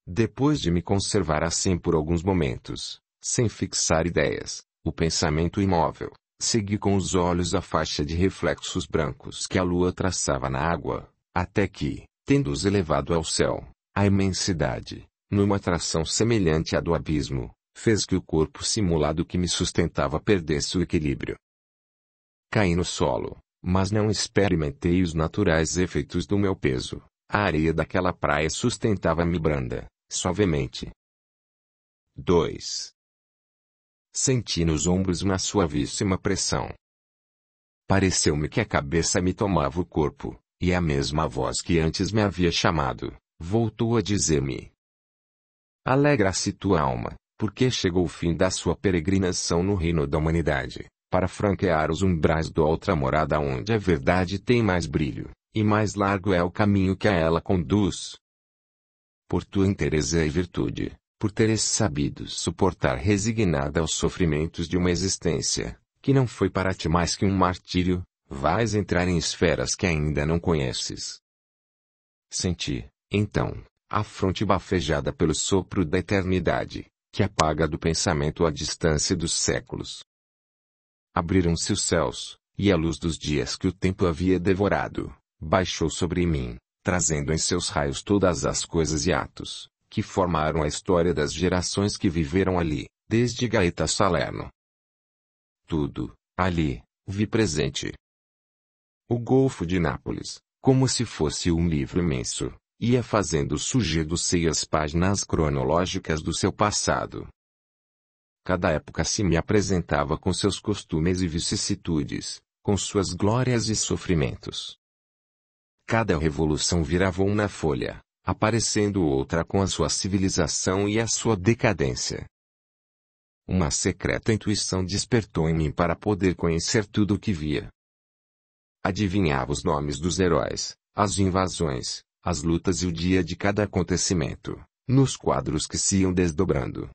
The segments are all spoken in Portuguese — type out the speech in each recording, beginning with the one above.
Depois de me conservar assim por alguns momentos, sem fixar ideias, o pensamento imóvel, segui com os olhos a faixa de reflexos brancos que a lua traçava na água, até que, tendo-os elevado ao céu, a imensidade, numa atração semelhante à do abismo, fez que o corpo simulado que me sustentava perdesse o equilíbrio. Caí no solo, mas não experimentei os naturais efeitos do meu peso. A areia daquela praia sustentava-me branda, suavemente. 2. Senti nos ombros uma suavíssima pressão. Pareceu-me que a cabeça me tomava o corpo, e a mesma voz que antes me havia chamado, voltou a dizer-me: alegra-se tua alma, porque chegou o fim da sua peregrinação no reino da humanidade, para franquear os umbrais da outra morada onde a verdade tem mais brilho, e mais largo é o caminho que a ela conduz. Por tua inteireza e virtude, por teres sabido suportar resignada os sofrimentos de uma existência, que não foi para ti mais que um martírio, vais entrar em esferas que ainda não conheces. Senti, então, a fronte bafejada pelo sopro da eternidade, que apaga do pensamento a distância dos séculos. Abriram-se os céus, e a luz dos dias que o tempo havia devorado, baixou sobre mim, trazendo em seus raios todas as coisas e atos, que formaram a história das gerações que viveram ali, desde Gaeta a Salerno. Tudo, ali, vi presente. O Golfo de Nápoles, como se fosse um livro imenso, ia fazendo surgir do seio as páginas cronológicas do seu passado. Cada época se me apresentava com seus costumes e vicissitudes, com suas glórias e sofrimentos. Cada revolução virava uma folha, aparecendo outra com a sua civilização e a sua decadência. Uma secreta intuição despertou em mim para poder conhecer tudo o que via. Adivinhava os nomes dos heróis, as invasões, as lutas e o dia de cada acontecimento, nos quadros que se iam desdobrando.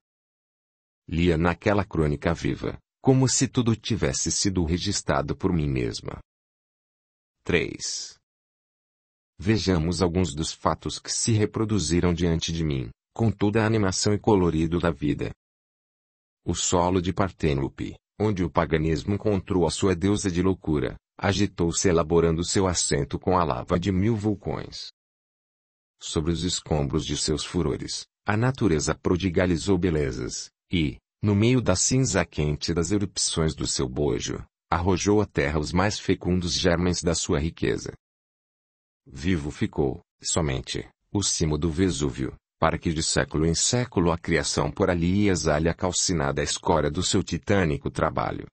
Lia naquela crônica viva, como se tudo tivesse sido registrado por mim mesma. 3. Vejamos alguns dos fatos que se reproduziram diante de mim, com toda a animação e colorido da vida. O solo de Partênope, onde o paganismo encontrou a sua deusa de loucura, agitou-se elaborando seu assento com a lava de 1000 vulcões. Sobre os escombros de seus furores, a natureza prodigalizou belezas, e, no meio da cinza quente das erupções do seu bojo, arrojou à terra os mais fecundos germens da sua riqueza. Vivo ficou, somente, o cimo do Vesúvio, para que de século em século a criação por ali exale a calcinada escória do seu titânico trabalho.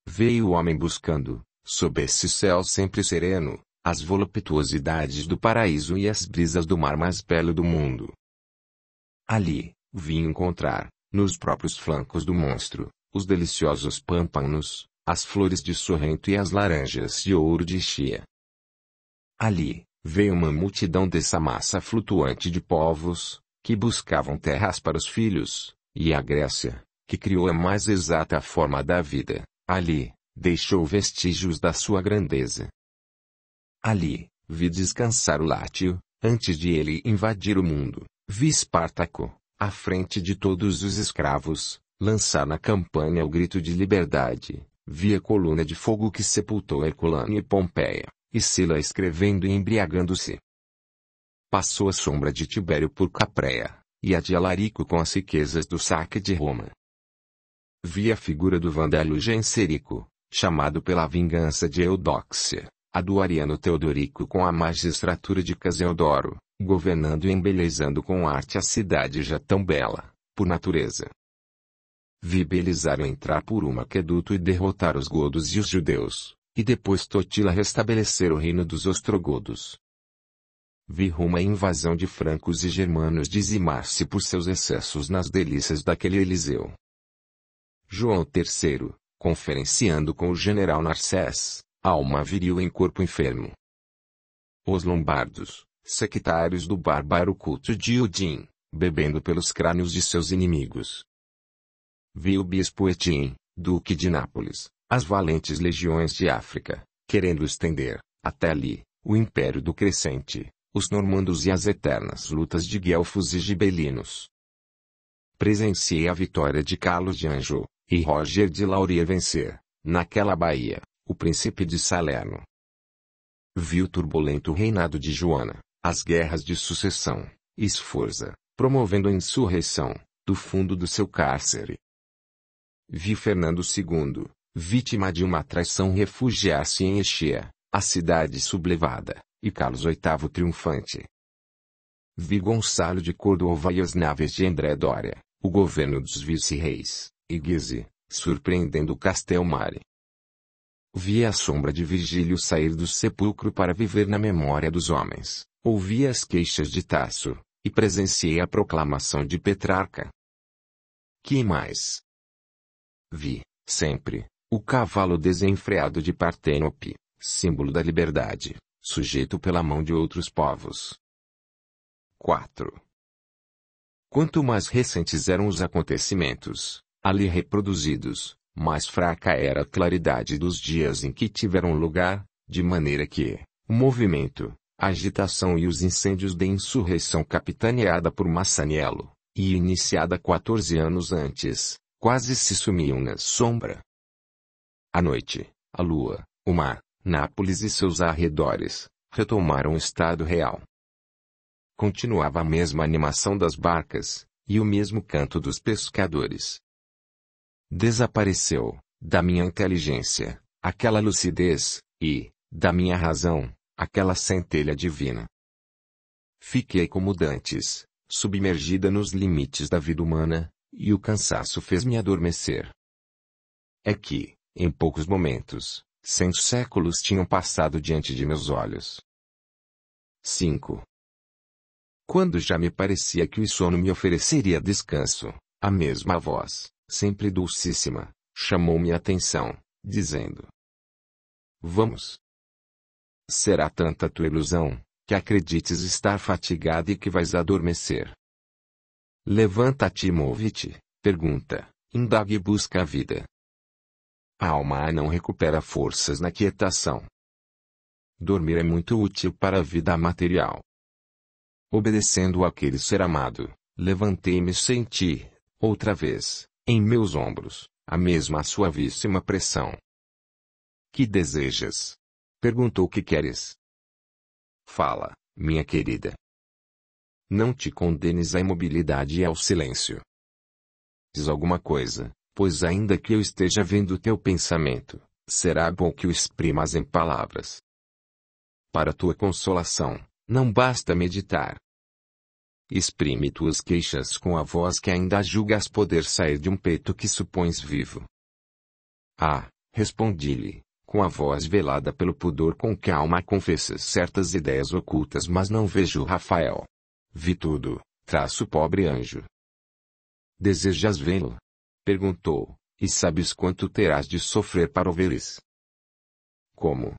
Veio o homem buscando, sob esse céu sempre sereno, as voluptuosidades do paraíso e as brisas do mar mais belo do mundo. Ali, vim encontrar, nos próprios flancos do monstro, os deliciosos pâmpanos, as flores de sorrento e as laranjas de ouro de Chia. Ali, veio uma multidão dessa massa flutuante de povos, que buscavam terras para os filhos, e a Grécia, que criou a mais exata forma da vida, ali, deixou vestígios da sua grandeza. Ali, vi descansar o Látio, antes de ele invadir o mundo, vi Espartaco, à frente de todos os escravos, lançar na campanha o grito de liberdade, vi a coluna de fogo que sepultou Herculano e Pompeia, e Sila escrevendo e embriagando-se. Passou a sombra de Tibério por Capreia, e a de Alarico com as riquezas do saque de Roma. Vi a figura do Vandelo Genserico, chamado pela vingança de Eudóxia, a do Ariano Teodorico com a magistratura de Casiodoro, governando e embelezando com arte a cidade já tão bela, por natureza. Vi Belisário entrar por um aqueduto e derrotar os godos e os judeus, e depois Totila restabelecer o reino dos ostrogodos. Vi Roma a invasão de francos e germanos dizimar-se por seus excessos nas delícias daquele Eliseu. João III, conferenciando com o general Narcés, alma viril em corpo enfermo. Os lombardos, sectários do bárbaro culto de Odin, bebendo pelos crânios de seus inimigos. Vi o bispo Etim, duque de Nápoles, as valentes legiões de África, querendo estender, até ali, o império do crescente, os normandos e as eternas lutas de guelfos e gibelinos. Presenciei a vitória de Carlos de Anjou, e Roger de Laurier vencer, naquela baía, o príncipe de Salerno. Vi o turbulento reinado de Joana, as guerras de sucessão, e Sforza, promovendo a insurreição, do fundo do seu cárcere. Vi Fernando II, vítima de uma traição, refugiar-se em Echea, a cidade sublevada, e Carlos VIII triunfante. Vi Gonçalo de Cordova e as naves de André Doria, o governo dos vice-reis, e Guise, surpreendendo Castelmare. Vi a sombra de Virgílio sair do sepulcro para viver na memória dos homens, ouvi as queixas de Tasso, e presenciei a proclamação de Petrarca. Que mais? Vi, sempre, o cavalo desenfreado de Partênope, símbolo da liberdade, sujeito pela mão de outros povos. 4. Quanto mais recentes eram os acontecimentos, ali reproduzidos, mais fraca era a claridade dos dias em que tiveram lugar, de maneira que, o movimento, a agitação e os incêndios da insurreição capitaneada por Massaniello, e iniciada 14 anos antes, quase se sumiam na sombra. À noite, a lua, o mar, Nápoles e seus arredores, retomaram o estado real. Continuava a mesma animação das barcas, e o mesmo canto dos pescadores. Desapareceu, da minha inteligência, aquela lucidez, e, da minha razão, aquela centelha divina. Fiquei como dantes, submergida nos limites da vida humana, e o cansaço fez-me adormecer. É que, em poucos momentos, 100 séculos tinham passado diante de meus olhos. 5. Quando já me parecia que o sono me ofereceria descanso, a mesma voz, sempre dulcíssima, chamou-me a atenção, dizendo: Vamos. Será tanta tua ilusão, que acredites estar fatigada e que vais adormecer. Levanta-te e move-te, pergunta, indaga e busca a vida. A alma não recupera forças na quietação. Dormir é muito útil para a vida material. Obedecendo àquele ser amado, levantei-me e senti, outra vez, em meus ombros, a mesma suavíssima pressão. Que desejas? Perguntou. Que queres? Fala, minha querida. Não te condenes à imobilidade e ao silêncio. Diz alguma coisa, pois ainda que eu esteja vendo teu pensamento, será bom que o exprimas em palavras. Para tua consolação, não basta meditar. Exprime tuas queixas com a voz que ainda julgas poder sair de um peito que supões vivo. Ah, respondi-lhe, com a voz velada pelo pudor com que a alma confessa certas ideias ocultas, mas não vejo Rafael. Vi tudo, traço pobre anjo. Desejas vê-lo? Perguntou, e sabes quanto terás de sofrer para o veres? Como?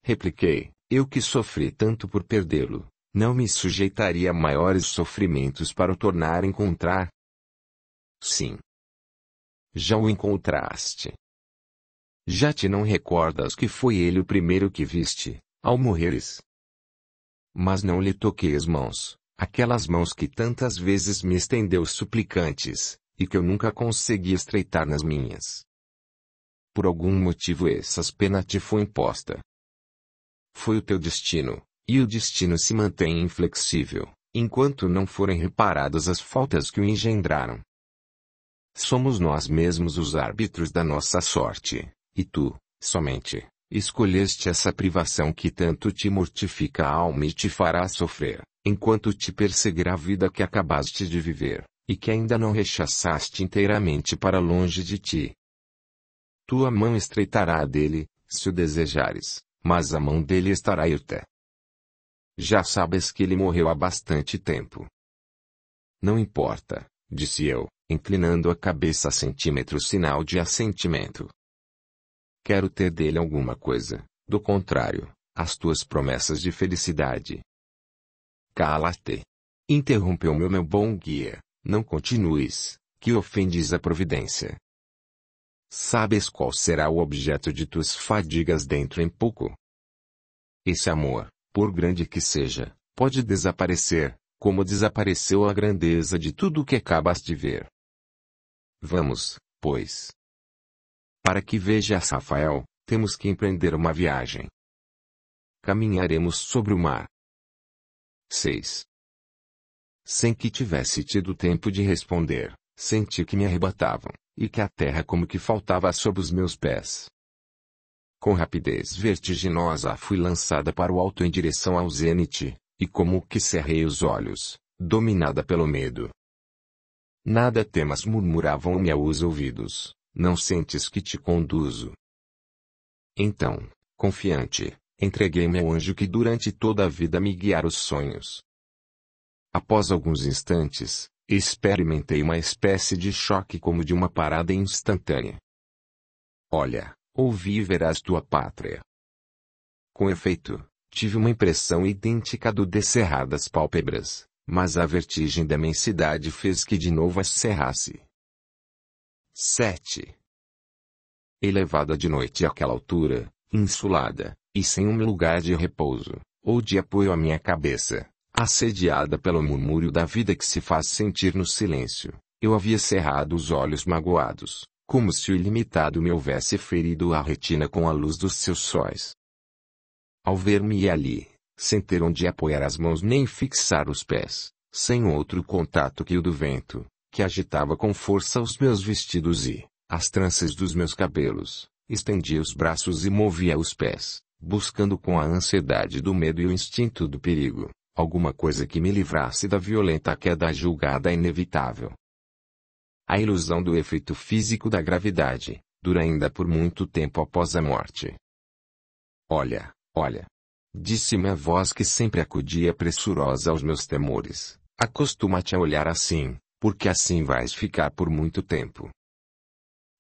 Repliquei, eu que sofri tanto por perdê-lo, não me sujeitaria a maiores sofrimentos para o tornar a encontrar? Sim. Já o encontraste. Já te não recordas que foi ele o primeiro que viste, ao morreres? Mas não lhe toquei as mãos, aquelas mãos que tantas vezes me estendeu suplicantes, e que eu nunca consegui estreitar nas minhas. Por algum motivo essa pena te foi imposta. Foi o teu destino, e o destino se mantém inflexível, enquanto não forem reparadas as faltas que o engendraram. Somos nós mesmos os árbitros da nossa sorte, e tu, somente, escolheste essa privação que tanto te mortifica a alma e te fará sofrer, enquanto te perseguirá a vida que acabaste de viver, e que ainda não rechaçaste inteiramente para longe de ti. Tua mão estreitará a dele, se o desejares, mas a mão dele estará hirta. Já sabes que ele morreu há bastante tempo. Não importa, disse eu, inclinando a cabeça a centímetro, sinal de assentimento. Quero ter dele alguma coisa, do contrário, as tuas promessas de felicidade. Cala-te. Interrompeu-me o meu bom guia, não continues, que ofendes a providência. Sabes qual será o objeto de tuas fadigas dentro em pouco? Esse amor, por grande que seja, pode desaparecer, como desapareceu a grandeza de tudo o que acabas de ver. Vamos, pois. Para que vejas Rafael, temos que empreender uma viagem. Caminharemos sobre o mar. 6. Sem que tivesse tido tempo de responder, senti que me arrebatavam, e que a terra como que faltava sob os meus pés. Com rapidez vertiginosa fui lançada para o alto em direção ao zênite, e como que cerrei os olhos, dominada pelo medo. Nada temas, murmuravam-me aos ouvidos, não sentes que te conduzo? Então, confiante, entreguei-me ao anjo que durante toda a vida me guiara os sonhos. Após alguns instantes, experimentei uma espécie de choque como de uma parada instantânea. Olha, ouvi e verás tua pátria. Com efeito, tive uma impressão idêntica do descerrar das pálpebras, mas a vertigem da imensidade fez que de novo as cerrasse. 7. Elevada de noite àquela altura, insulada, e sem um lugar de repouso, ou de apoio à minha cabeça, assediada pelo murmúrio da vida que se faz sentir no silêncio, eu havia cerrado os olhos magoados, como se o ilimitado me houvesse ferido a retina com a luz dos seus sóis. Ao ver-me ali, sem ter onde apoiar as mãos nem fixar os pés, sem outro contato que o do vento, que agitava com força os meus vestidos e as tranças dos meus cabelos, estendia os braços e movia os pés, buscando com a ansiedade do medo e o instinto do perigo, alguma coisa que me livrasse da violenta queda julgada inevitável. A ilusão do efeito físico da gravidade dura ainda por muito tempo após a morte. Olha, olha, disse-me a voz que sempre acudia pressurosa aos meus temores, acostuma-te a olhar assim, porque assim vais ficar por muito tempo.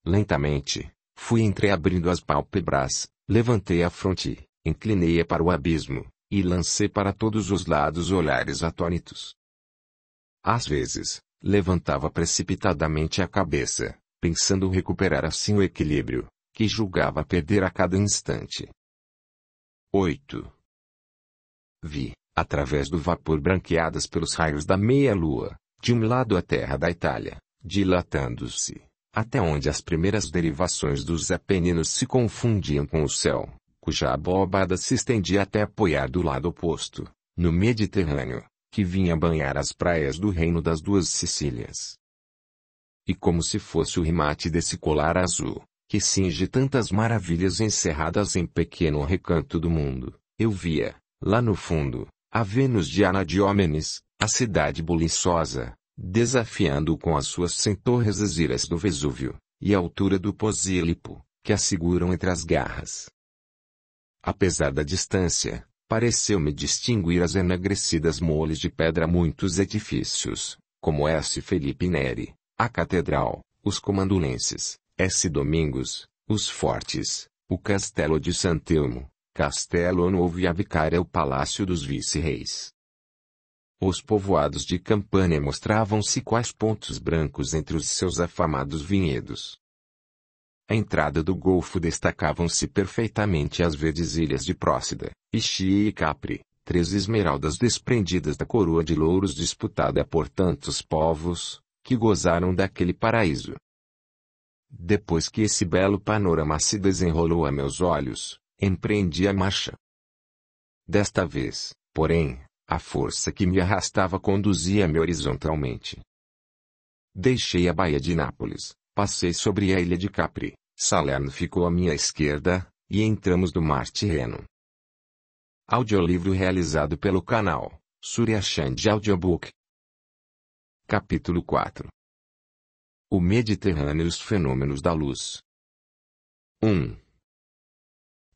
Lentamente, fui entreabrindo as pálpebras, levantei a fronte, inclinei-a para o abismo, e lancei para todos os lados olhares atônitos. Às vezes, levantava precipitadamente a cabeça, pensando recuperar assim o equilíbrio, que julgava perder a cada instante. 8. Vi, através do vapor branqueadas pelos raios da meia-lua, de um lado a terra da Itália, dilatando-se, até onde as primeiras derivações dos Apeninos se confundiam com o céu, cuja abóbada se estendia até apoiar do lado oposto, no Mediterrâneo, que vinha banhar as praias do reino das duas Sicílias. E como se fosse o remate desse colar azul, que cinge tantas maravilhas encerradas em pequeno recanto do mundo, eu via, lá no fundo, a Vênus de Anadyómenes, a cidade buliçosa, desafiando com as suas 100 torres as ilhas do Vesúvio, e a altura do Posílipo, que a seguram entre as garras. Apesar da distância, pareceu-me distinguir as enegrecidas moles de pedra muitos edifícios, como S. Felipe Neri, a Catedral, os Comandulenses, S. Domingos, os Fortes, o Castelo de Sant'Elmo, Castelo Novo e a Vicária o Palácio dos Vice-Reis. Os povoados de Campânia mostravam-se quais pontos brancos entre os seus afamados vinhedos. À entrada do golfo destacavam-se perfeitamente as verdes ilhas de Prócida, Ischia e Capri, 3 esmeraldas desprendidas da coroa de louros disputada por tantos povos, que gozaram daquele paraíso. Depois que esse belo panorama se desenrolou a meus olhos, empreendi a marcha. Desta vez, porém, a força que me arrastava conduzia-me horizontalmente. Deixei a Baía de Nápoles, passei sobre a ilha de Capri, Salerno ficou à minha esquerda, e entramos no mar Tirreno. Audiolivro realizado pelo canal Surya Chand Audiobook. Capítulo 4. O Mediterrâneo e os fenômenos da luz. 1.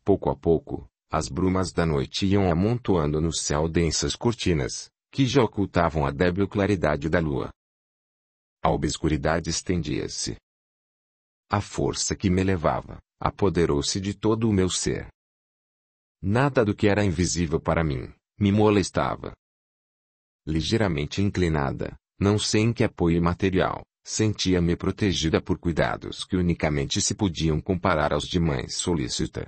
Pouco a pouco, as brumas da noite iam amontoando no céu densas cortinas, que já ocultavam a débil claridade da lua. A obscuridade estendia-se. A força que me levava, apoderou-se de todo o meu ser. Nada do que era invisível para mim, me molestava. Ligeiramente inclinada, não sei em que apoio material, sentia-me protegida por cuidados que unicamente se podiam comparar aos de mãe solícita.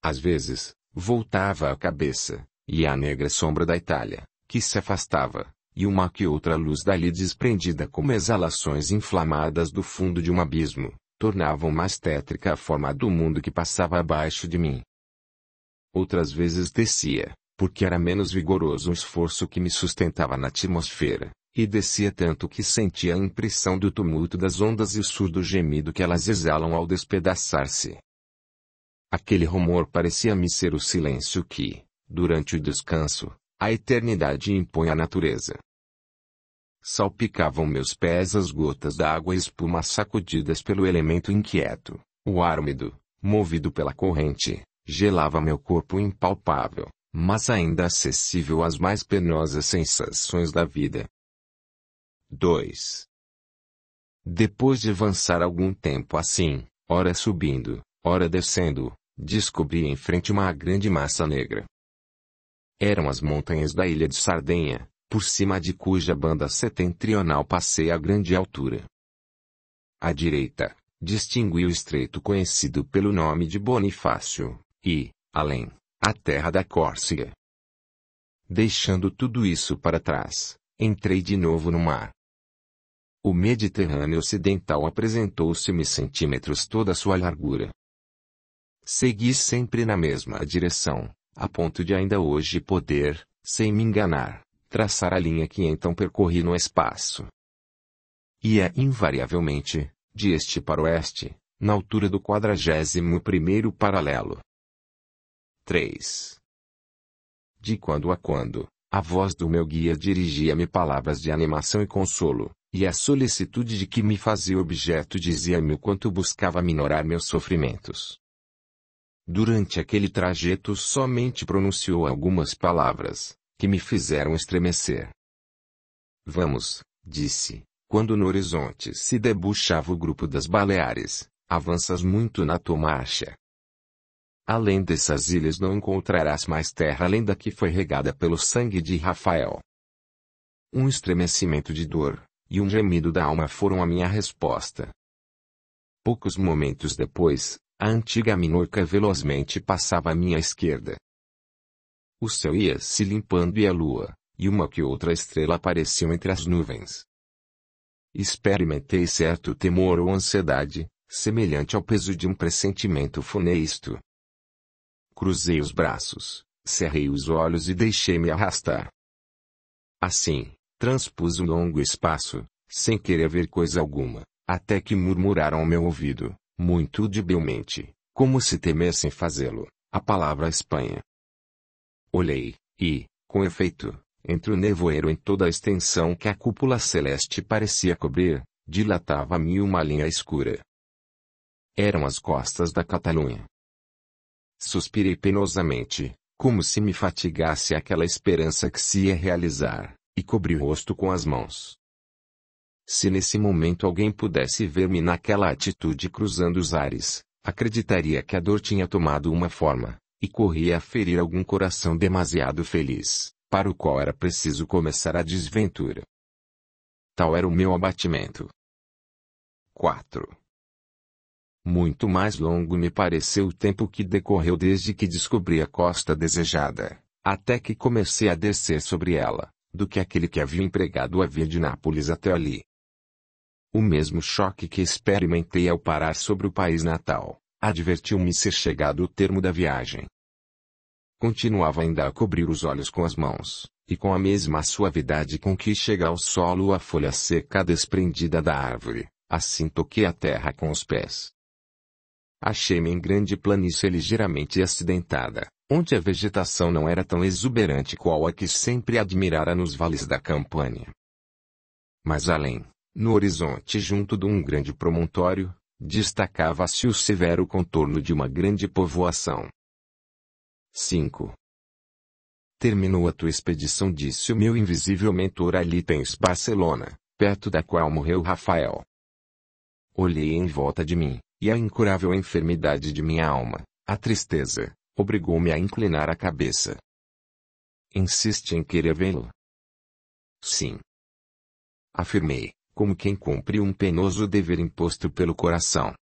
Às vezes, voltava a cabeça, e a negra sombra da Itália, que se afastava, e uma que outra luz dali desprendida como exalações inflamadas do fundo de um abismo, tornavam mais tétrica a forma do mundo que passava abaixo de mim. Outras vezes descia, porque era menos vigoroso o esforço que me sustentava na atmosfera, e descia tanto que sentia a impressão do tumulto das ondas e o surdo gemido que elas exalam ao despedaçar-se. Aquele rumor parecia-me ser o silêncio que, durante o descanso, a eternidade impõe à natureza. Salpicavam meus pés as gotas d'água e espuma sacudidas pelo elemento inquieto, o ar úmido, movido pela corrente, gelava meu corpo impalpável, mas ainda acessível às mais penosas sensações da vida. 2. Depois de avançar algum tempo assim, ora subindo, ora descendo, descobri em frente uma grande massa negra. Eram as montanhas da ilha de Sardenha, por cima de cuja banda setentrional passei a grande altura. À direita, distingui o estreito conhecido pelo nome de Bonifácio, e, além, a terra da Córcega. Deixando tudo isso para trás, entrei de novo no mar. O Mediterrâneo Ocidental apresentou-se-me centímetros toda a sua largura. Segui sempre na mesma direção, a ponto de ainda hoje poder, sem me enganar, traçar a linha que então percorri no espaço. Ia invariavelmente, de este para oeste, na altura do 41º paralelo. 3. De quando a quando, a voz do meu guia dirigia-me palavras de animação e consolo, e a solicitude de que me fazia objeto dizia-me o quanto buscava minorar meus sofrimentos. Durante aquele trajeto somente pronunciou algumas palavras, que me fizeram estremecer. Vamos, disse, quando no horizonte se debuxava o grupo das Baleares, avanças muito na tua marcha. Além dessas ilhas não encontrarás mais terra além da que foi regada pelo sangue de Rafael. Um estremecimento de dor, e um gemido da alma foram a minha resposta. Poucos momentos depois, a antiga Minorca velozmente passava à minha esquerda. O céu ia se limpando e a lua, e uma que outra estrela apareciam entre as nuvens. Experimentei certo temor ou ansiedade, semelhante ao peso de um pressentimento funesto. Cruzei os braços, cerrei os olhos e deixei-me arrastar. Assim, transpus um longo espaço, sem querer ver coisa alguma, até que murmuraram ao meu ouvido, muito debilmente, como se temessem fazê-lo, a palavra Espanha. Olhei, e, com efeito, entre o nevoeiro em toda a extensão que a cúpula celeste parecia cobrir, dilatava-me uma linha escura. Eram as costas da Catalunha. Suspirei penosamente, como se me fatigasse aquela esperança que se ia realizar, e cobri o rosto com as mãos. Se nesse momento alguém pudesse ver-me naquela atitude cruzando os ares, acreditaria que a dor tinha tomado uma forma, e corria a ferir algum coração demasiado feliz, para o qual era preciso começar a desventura. Tal era o meu abatimento. 4. Muito mais longo me pareceu o tempo que decorreu desde que descobri a costa desejada, até que comecei a descer sobre ela, do que aquele que havia empregado a via de Nápoles até ali. O mesmo choque que experimentei ao parar sobre o país natal, advertiu-me ser chegado o termo da viagem. Continuava ainda a cobrir os olhos com as mãos, e com a mesma suavidade com que chega ao solo a folha seca desprendida da árvore, assim toquei a terra com os pés. Achei-me em grande planície ligeiramente acidentada, onde a vegetação não era tão exuberante qual a que sempre admirara nos vales da Campânia. Mas além, no horizonte junto de um grande promontório, destacava-se o severo contorno de uma grande povoação. 5. Terminou a tua expedição, disse o meu invisível mentor. Ali tens Barcelona, perto da qual morreu Rafael. Olhei em volta de mim, e a incurável enfermidade de minha alma, a tristeza, obrigou-me a inclinar a cabeça. Insiste em querer vê-lo? Sim. Afirmei, como quem cumpre um penoso dever imposto pelo coração.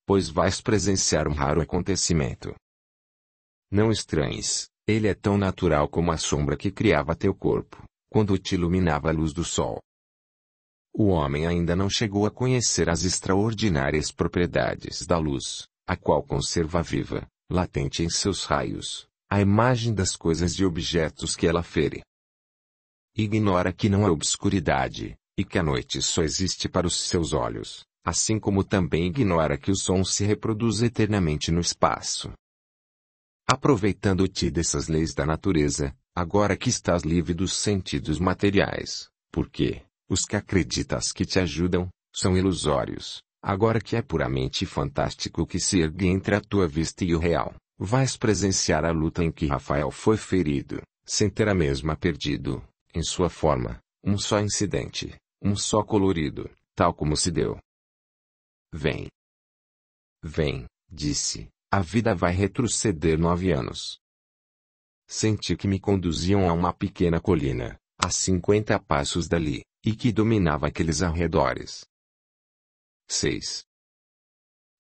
Pois vais presenciar um raro acontecimento. Não estranhes, Ele é tão natural como a sombra que criava teu corpo, quando te iluminava a luz do sol. O homem ainda não chegou a conhecer as extraordinárias propriedades da luz, a qual conserva viva, latente em seus raios, a imagem das coisas e objetos que ela fere. Ignora que não há obscuridade, e que a noite só existe para os seus olhos, assim como também ignora que o som se reproduz eternamente no espaço. Aproveitando-te dessas leis da natureza, agora que estás livre dos sentidos materiais, porque os que acreditas que te ajudam, são ilusórios, agora que é puramente fantástico o que se ergue entre a tua vista e o real, vais presenciar a luta em que Rafael foi ferido, sem ter a mesma perdido, em sua forma, um só incidente, um só colorido, tal como se deu. Vem. Vem, disse, a vida vai retroceder 9 anos. Senti que me conduziam a uma pequena colina, a 50 passos dali, e que dominava aqueles arredores. 6.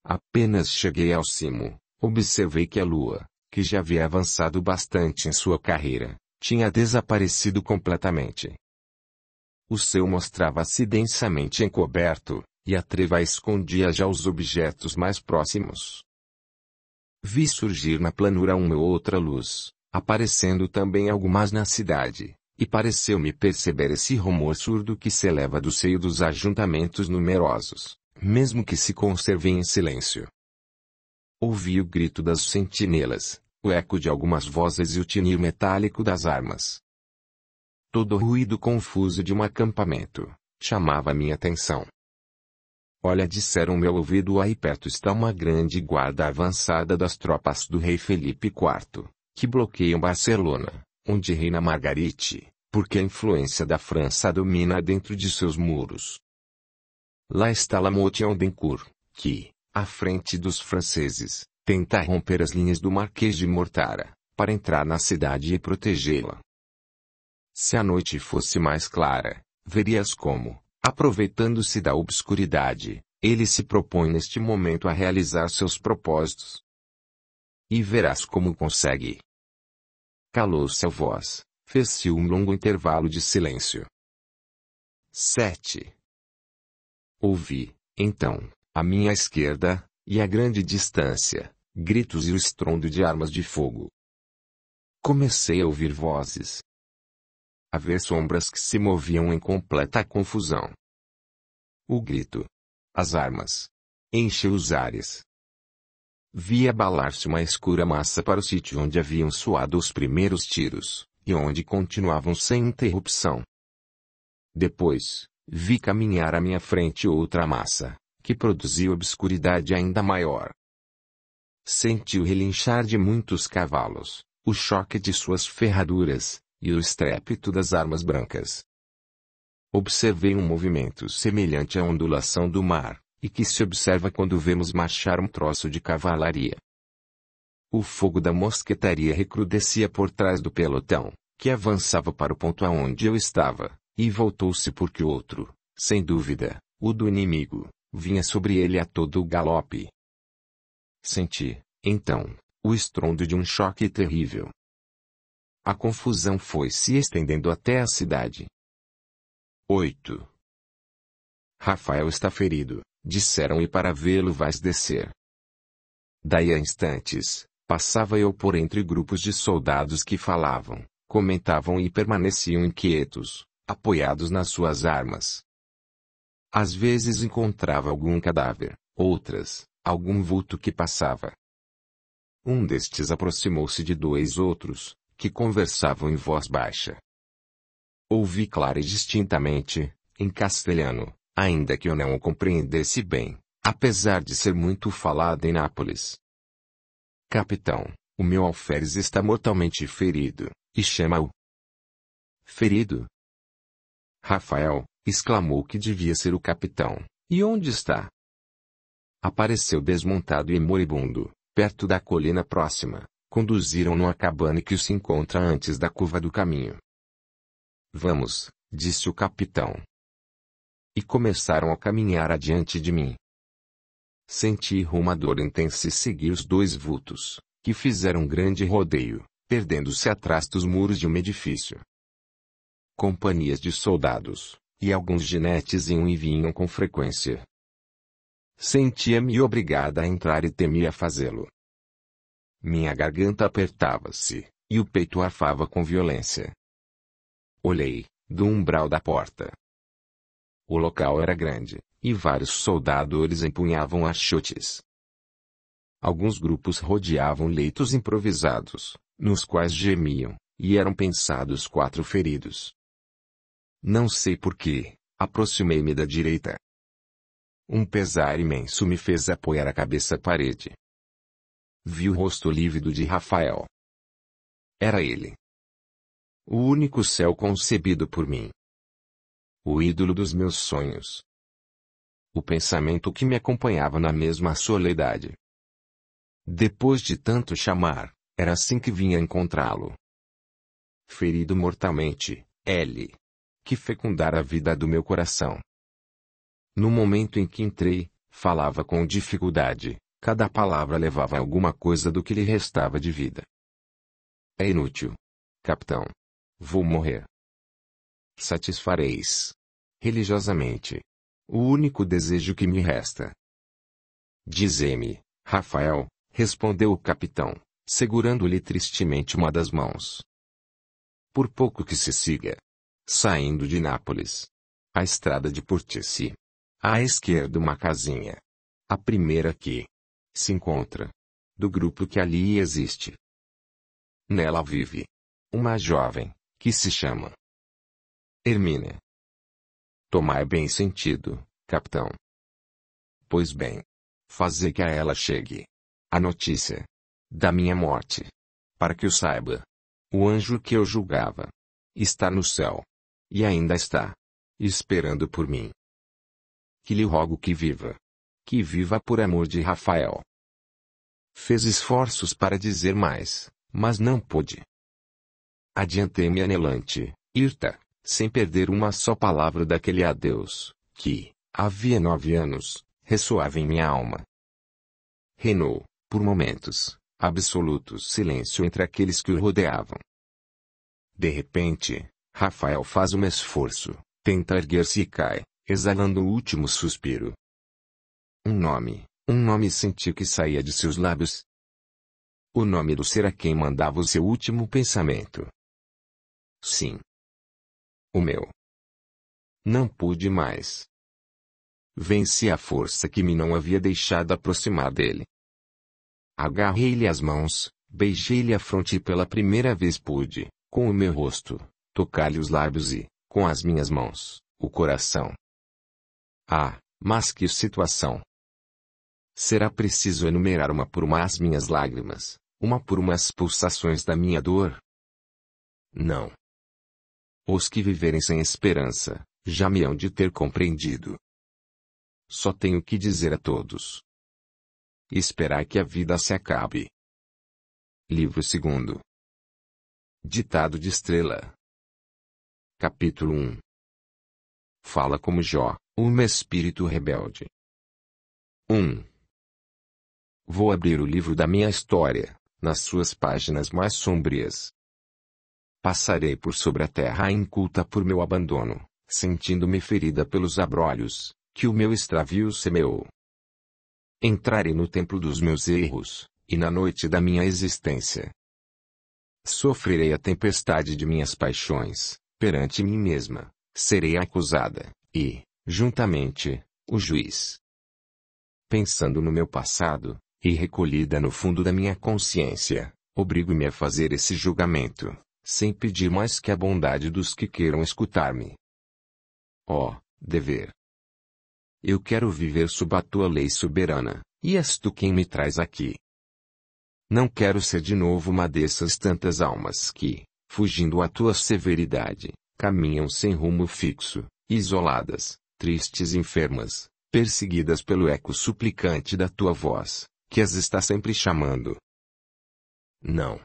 Apenas cheguei ao cimo, observei que a lua, que já havia avançado bastante em sua carreira, tinha desaparecido completamente. O céu mostrava-se densamente encoberto, e a treva escondia já os objetos mais próximos. Vi surgir na planura uma ou outra luz, aparecendo também algumas na cidade, e pareceu-me perceber esse rumor surdo que se eleva do seio dos ajuntamentos numerosos, mesmo que se conservem em silêncio. Ouvi o grito das sentinelas, o eco de algumas vozes e o tinir metálico das armas. Todo o ruído confuso de um acampamento chamava minha atenção. Olha, disseram meu ouvido, aí perto está uma grande guarda avançada das tropas do rei Felipe IV, que bloqueiam Barcelona, onde reina Margarite, porque a influência da França domina dentro de seus muros. Lá está Lamotte-Houdancourt, que, à frente dos franceses, tenta romper as linhas do Marquês de Mortara, para entrar na cidade e protegê-la. Se a noite fosse mais clara, verias como, aproveitando-se da obscuridade, ele se propõe neste momento a realizar seus propósitos. E verás como consegue. Calou-se a voz, fez-se um longo intervalo de silêncio. 7. Ouvi, então, à minha esquerda, e a grande distância, gritos e o estrondo de armas de fogo. Comecei a ouvir vozes. A ver sombras que se moviam em completa confusão. O grito. As armas. Encheu os ares. Vi abalar-se uma escura massa para o sítio onde haviam soado os primeiros tiros, e onde continuavam sem interrupção. Depois, vi caminhar à minha frente outra massa, que produzia obscuridade ainda maior. Senti o relinchar de muitos cavalos, o choque de suas ferraduras, e o estrépito das armas brancas. Observei um movimento semelhante à ondulação do mar, e que se observa quando vemos marchar um troço de cavalaria. O fogo da mosquetaria recrudescia por trás do pelotão, que avançava para o ponto aonde eu estava, e voltou-se porque outro, sem dúvida, o do inimigo, vinha sobre ele a todo o galope. Senti, então, o estrondo de um choque terrível. A confusão foi se estendendo até a cidade. 8. Rafael está ferido, disseram, e para vê-lo vais descer. Daí a instantes, passava eu por entre grupos de soldados que falavam, comentavam e permaneciam inquietos, apoiados nas suas armas. Às vezes encontrava algum cadáver, outras, algum vulto que passava. Um destes aproximou-se de 2 outros, que conversavam em voz baixa. Ouvi clara e distintamente, em castelhano, ainda que eu não o compreendesse bem, apesar de ser muito falado em Nápoles. Capitão, o meu alferes está mortalmente ferido, e chama-o. Ferido? Rafael, exclamou que devia ser o capitão, e onde está? Apareceu desmontado e moribundo, perto da colina próxima. Conduziram-no à cabana que se encontra antes da curva do caminho. Vamos, disse o capitão. E começaram a caminhar adiante de mim. Senti uma dor intensa e segui os 2 vultos, que fizeram um grande rodeio, perdendo-se atrás dos muros de um edifício. Companhias de soldados, e alguns jinetes iam e vinham com frequência. Sentia-me obrigada a entrar e temia fazê-lo. Minha garganta apertava-se, e o peito arfava com violência. Olhei, do umbral da porta. O local era grande, e vários soldadores empunhavam achotes. Alguns grupos rodeavam leitos improvisados, nos quais gemiam, e eram pensados 4 feridos. Não sei por quê, aproximei-me da direita. Um pesar imenso me fez apoiar a cabeça à parede. Vi o rosto lívido de Rafael. Era ele. O único céu concebido por mim. O ídolo dos meus sonhos. O pensamento que me acompanhava na mesma soledade. Depois de tanto chamar, era assim que vinha encontrá-lo. Ferido mortalmente, L. Que fecundara a vida do meu coração. No momento em que entrei, falava com dificuldade, cada palavra levava alguma coisa do que lhe restava de vida. É inútil. Capitão. Vou morrer. Satisfareis. Religiosamente. O único desejo que me resta. Dizei-me, Rafael, respondeu o capitão, segurando-lhe tristemente uma das mãos. Por pouco que se siga. Saindo de Nápoles. A estrada de Portici. À esquerda uma casinha. A primeira que se encontra. Do grupo que ali existe. Nela vive uma jovem, que se chama Hermínia. Tomai bem sentido, capitão. Pois bem. Fazei que a ela chegue a notícia da minha morte. Para que o saiba. O anjo que eu julgava está no céu. E ainda está esperando por mim. Que lhe rogo que viva. Que viva por amor de Rafael. Fez esforços para dizer mais, mas não pôde. Adiantei-me anelante, hirta, sem perder uma só palavra daquele adeus, que, havia 9 anos, ressoava em minha alma. Reinou, por momentos, absoluto silêncio entre aqueles que o rodeavam. De repente, Rafael faz um esforço, tenta erguer-se e cai, exalando o último suspiro. Um nome senti que saía de seus lábios. O nome do ser a quem mandava o seu último pensamento. Sim. O meu. Não pude mais. Venci a força que me não havia deixado aproximar dele. Agarrei-lhe as mãos, beijei-lhe a fronte e pela primeira vez pude, com o meu rosto, tocar-lhe os lábios e, com as minhas mãos, o coração. Ah, mas que situação! Será preciso enumerar uma por uma as minhas lágrimas, uma por uma as pulsações da minha dor? Não. Os que viverem sem esperança, já me hão de ter compreendido. Só tenho que dizer a todos. Esperar que a vida se acabe. Livro 2. Ditado de Estrela. Capítulo 1. Fala como Jó, um espírito rebelde. 1. Vou abrir o livro da minha história, nas suas páginas mais sombrias. Passarei por sobre a terra inculta por meu abandono, sentindo-me ferida pelos abrolhos, que o meu extravio semeou. Entrarei no templo dos meus erros, e na noite da minha existência. Sofrerei a tempestade de minhas paixões, perante mim mesma, serei acusada, e, juntamente, o juiz. Pensando no meu passado, e recolhida no fundo da minha consciência, obrigo-me a fazer esse julgamento, sem pedir mais que a bondade dos que queiram escutar-me. Ó, dever! Eu quero viver sob a tua lei soberana, e és tu quem me traz aqui. Não quero ser de novo uma dessas tantas almas que, fugindo à tua severidade, caminham sem rumo fixo, isoladas, tristes e enfermas, perseguidas pelo eco suplicante da tua voz, que as está sempre chamando. Não.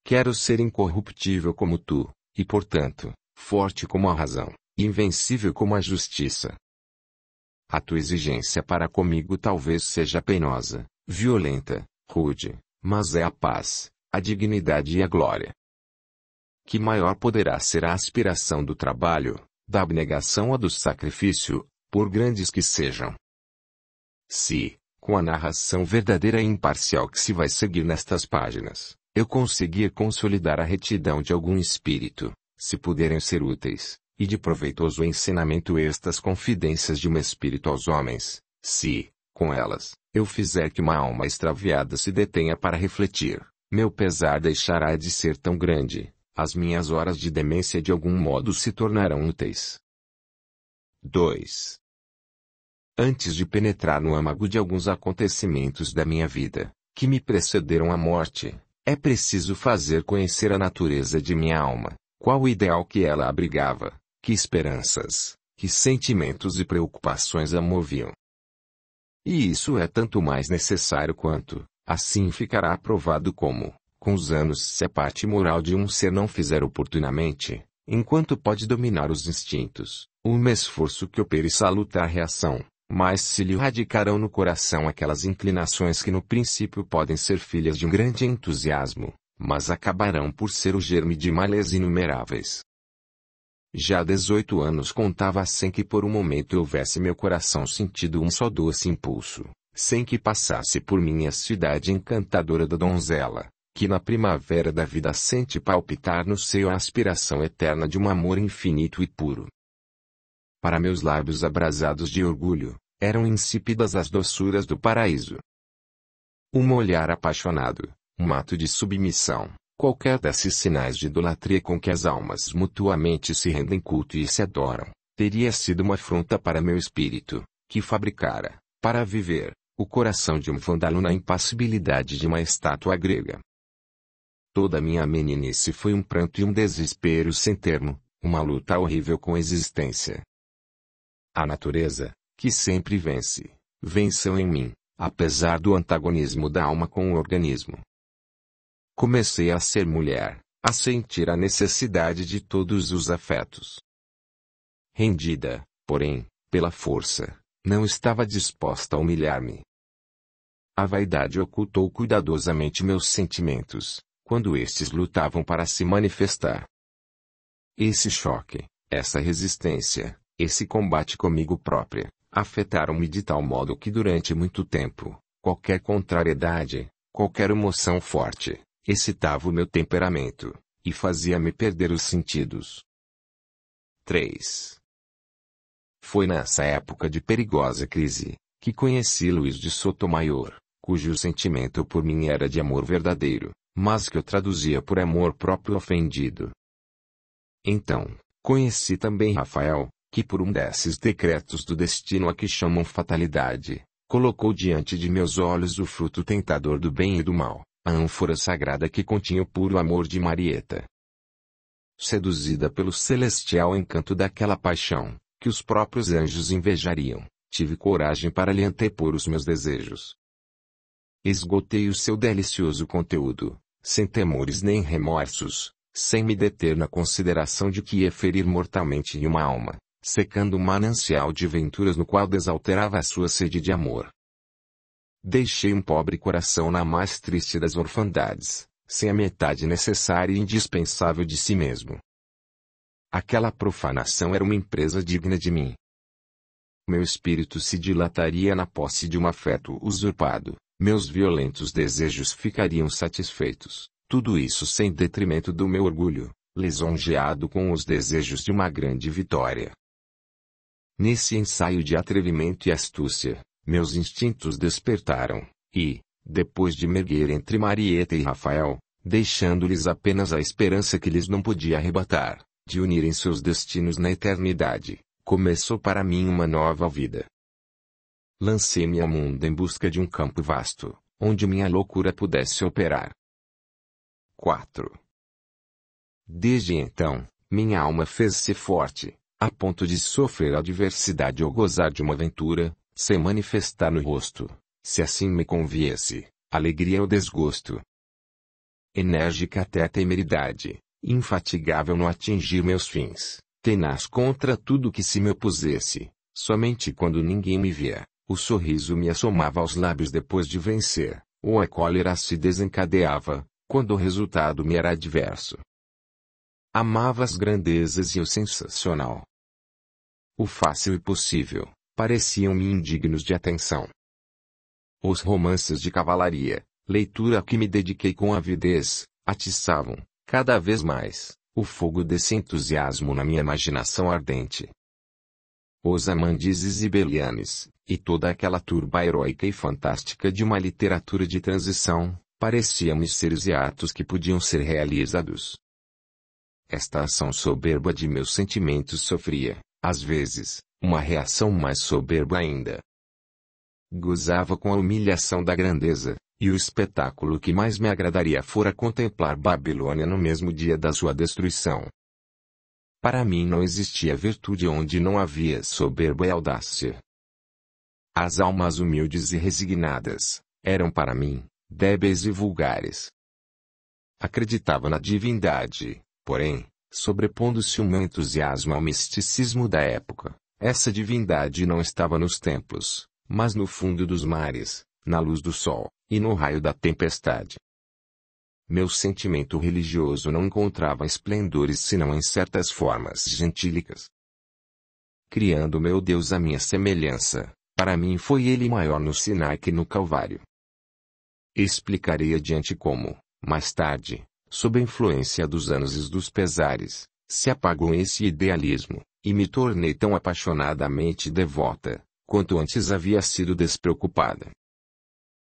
Quero ser incorruptível como tu, e portanto, forte como a razão, invencível como a justiça. A tua exigência para comigo talvez seja penosa, violenta, rude, mas é a paz, a dignidade e a glória. Que maior poderá ser a aspiração do trabalho, da abnegação ou do sacrifício, por grandes que sejam? Se, com a narração verdadeira e imparcial que se vai seguir nestas páginas, eu conseguir consolidar a retidão de algum espírito, se puderem ser úteis, e de proveitoso ensinamento estas confidências de meu espírito aos homens, se, com elas, eu fizer que uma alma extraviada se detenha para refletir, meu pesar deixará de ser tão grande, as minhas horas de demência de algum modo se tornarão úteis. 2. Antes de penetrar no âmago de alguns acontecimentos da minha vida, que me precederam à morte, é preciso fazer conhecer a natureza de minha alma, qual o ideal que ela abrigava, que esperanças, que sentimentos e preocupações a moviam. E isso é tanto mais necessário quanto, assim ficará provado como, com os anos se a parte moral de um ser não fizer oportunamente, enquanto pode dominar os instintos, um esforço que opere salutar reação, mas se lhe radicarão no coração aquelas inclinações que no princípio podem ser filhas de um grande entusiasmo, mas acabarão por ser o germe de males inumeráveis. Já há 18 anos contava sem que por um momento houvesse meu coração sentido um só doce impulso, sem que passasse por mim a cidade encantadora da donzela, que na primavera da vida sente palpitar no seio a aspiração eterna de um amor infinito e puro. Para meus lábios abrasados de orgulho, eram insípidas as doçuras do paraíso. Um olhar apaixonado, um ato de submissão, qualquer desses sinais de idolatria com que as almas mutuamente se rendem culto e se adoram, teria sido uma afronta para meu espírito, que fabricara, para viver, o coração de um vândalo na impassibilidade de uma estátua grega. Toda minha meninice foi um pranto e um desespero sem termo, uma luta horrível com a existência. A natureza, que sempre vence, venceu em mim, apesar do antagonismo da alma com o organismo. Comecei a ser mulher, a sentir a necessidade de todos os afetos. Rendida, porém, pela força, não estava disposta a humilhar-me. A vaidade ocultou cuidadosamente meus sentimentos, quando estes lutavam para se manifestar. Esse choque, essa resistência, esse combate comigo própria, afetaram-me de tal modo que durante muito tempo, qualquer contrariedade, qualquer emoção forte, excitava o meu temperamento, e fazia-me perder os sentidos. 3. Foi nessa época de perigosa crise, que conheci Luís de Sotomayor, cujo sentimento por mim era de amor verdadeiro, mas que eu traduzia por amor próprio ofendido. Então, conheci também Rafael, que por um desses decretos do destino a que chamam fatalidade, colocou diante de meus olhos o fruto tentador do bem e do mal, a ânfora sagrada que continha o puro amor de Marieta. Seduzida pelo celestial encanto daquela paixão, que os próprios anjos invejariam, tive coragem para lhe antepor os meus desejos. Esgotei o seu delicioso conteúdo, sem temores nem remorsos, sem me deter na consideração de que ia ferir mortalmente em uma alma, secando um manancial de venturas no qual desalterava a sua sede de amor. Deixei um pobre coração na mais triste das orfandades, sem a metade necessária e indispensável de si mesmo. Aquela profanação era uma empresa digna de mim. Meu espírito se dilataria na posse de um afeto usurpado, meus violentos desejos ficariam satisfeitos, tudo isso sem detrimento do meu orgulho, lisonjeado com os desejos de uma grande vitória. Nesse ensaio de atrevimento e astúcia, meus instintos despertaram, e, depois de me erguer entre Marieta e Rafael, deixando-lhes apenas a esperança que lhes não podia arrebatar, de unirem seus destinos na eternidade, começou para mim uma nova vida. Lancei-me ao mundo em busca de um campo vasto, onde minha loucura pudesse operar. 4. Desde então, minha alma fez-se forte, a ponto de sofrer adversidade ou gozar de uma aventura, sem manifestar no rosto, se assim me conviesse, alegria ou desgosto. Enérgica até a temeridade, infatigável no atingir meus fins, tenaz contra tudo que se me opusesse, somente quando ninguém me via, o sorriso me assomava aos lábios depois de vencer, ou a cólera se desencadeava, quando o resultado me era adverso. Amava as grandezas e o sensacional. O fácil e possível pareciam-me indignos de atenção. Os romances de cavalaria, leitura a que me dediquei com avidez, atiçavam, cada vez mais, o fogo desse entusiasmo na minha imaginação ardente. Os Amandizes e Belianes, e toda aquela turba heróica e fantástica de uma literatura de transição, pareciam-me seres e atos que podiam ser realizados. Esta ação soberba de meus sentimentos sofria, às vezes, uma reação mais soberba ainda. Gozava com a humilhação da grandeza, e o espetáculo que mais me agradaria fora contemplar Babilônia no mesmo dia da sua destruição. Para mim não existia virtude onde não havia soberba e audácia. As almas humildes e resignadas, eram para mim, débeis e vulgares. Acreditava na divindade, porém, sobrepondo-se o meu entusiasmo ao misticismo da época, essa divindade não estava nos templos, mas no fundo dos mares, na luz do sol, e no raio da tempestade. Meu sentimento religioso não encontrava esplendores senão em certas formas gentílicas. Criando meu Deus à minha semelhança, para mim foi ele maior no Sinai que no Calvário. Explicarei adiante como, mais tarde, sob a influência dos anos e dos pesares, se apagou esse idealismo, e me tornei tão apaixonadamente devota, quanto antes havia sido despreocupada.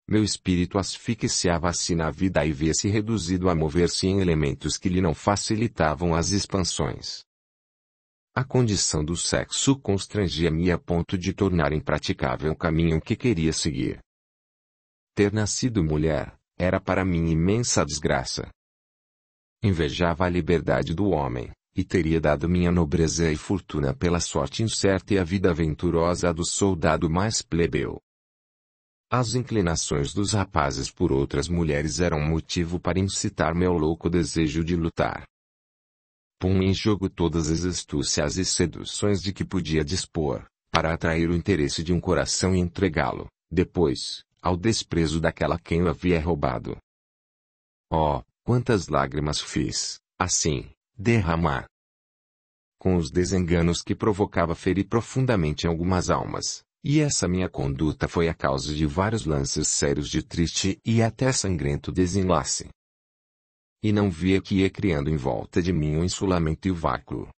Meu espírito asfixiava-se na vida e via-se reduzido a mover-se em elementos que lhe não facilitavam as expansões. A condição do sexo constrangia-me a ponto de tornar impraticável o caminho que queria seguir. Ter nascido mulher, era para mim imensa desgraça. Invejava a liberdade do homem, e teria dado minha nobreza e fortuna pela sorte incerta e a vida aventurosa do soldado mais plebeu. As inclinações dos rapazes por outras mulheres eram motivo para incitar meu louco desejo de lutar. Punha em jogo todas as astúcias e seduções de que podia dispor, para atrair o interesse de um coração e entregá-lo, depois, ao desprezo daquela quem o havia roubado. Oh, quantas lágrimas fiz, assim, derramar! Com os desenganos que provocava feri profundamente algumas almas. E essa minha conduta foi a causa de vários lances sérios de triste e até sangrento desenlace. E não via que ia criando em volta de mim o insulamento e o vácuo.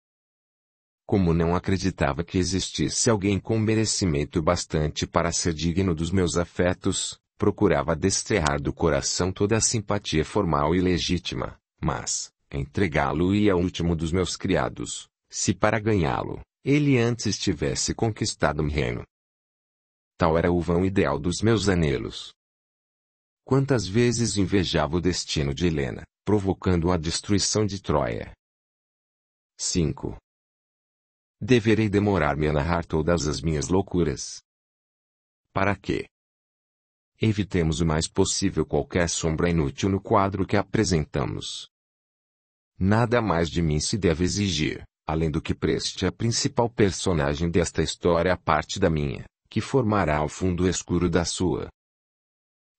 Como não acreditava que existisse alguém com merecimento bastante para ser digno dos meus afetos, procurava desterrar do coração toda a simpatia formal e legítima, mas, entregá-lo-ia ao último dos meus criados, se para ganhá-lo, ele antes tivesse conquistado um reino. Tal era o vão ideal dos meus anelos. Quantas vezes invejava o destino de Helena, provocando a destruição de Troia. 5. Deverei demorar-me a narrar todas as minhas loucuras. Para quê? Evitemos o mais possível qualquer sombra inútil no quadro que apresentamos. Nada mais de mim se deve exigir, além do que preste a principal personagem desta história a parte da minha, que formará o fundo escuro da sua.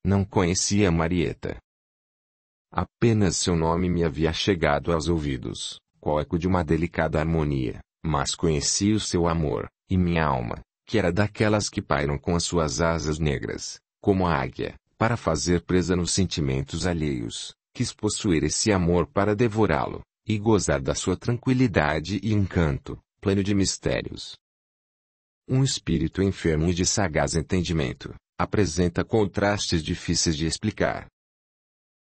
Não conhecia Marieta. Apenas seu nome me havia chegado aos ouvidos, qual eco de uma delicada harmonia, mas conheci o seu amor, e minha alma, que era daquelas que pairam com as suas asas negras, como a águia, para fazer presa nos sentimentos alheios, quis possuir esse amor para devorá-lo, e gozar da sua tranquilidade e encanto, pleno de mistérios. Um espírito enfermo e de sagaz entendimento, apresenta contrastes difíceis de explicar.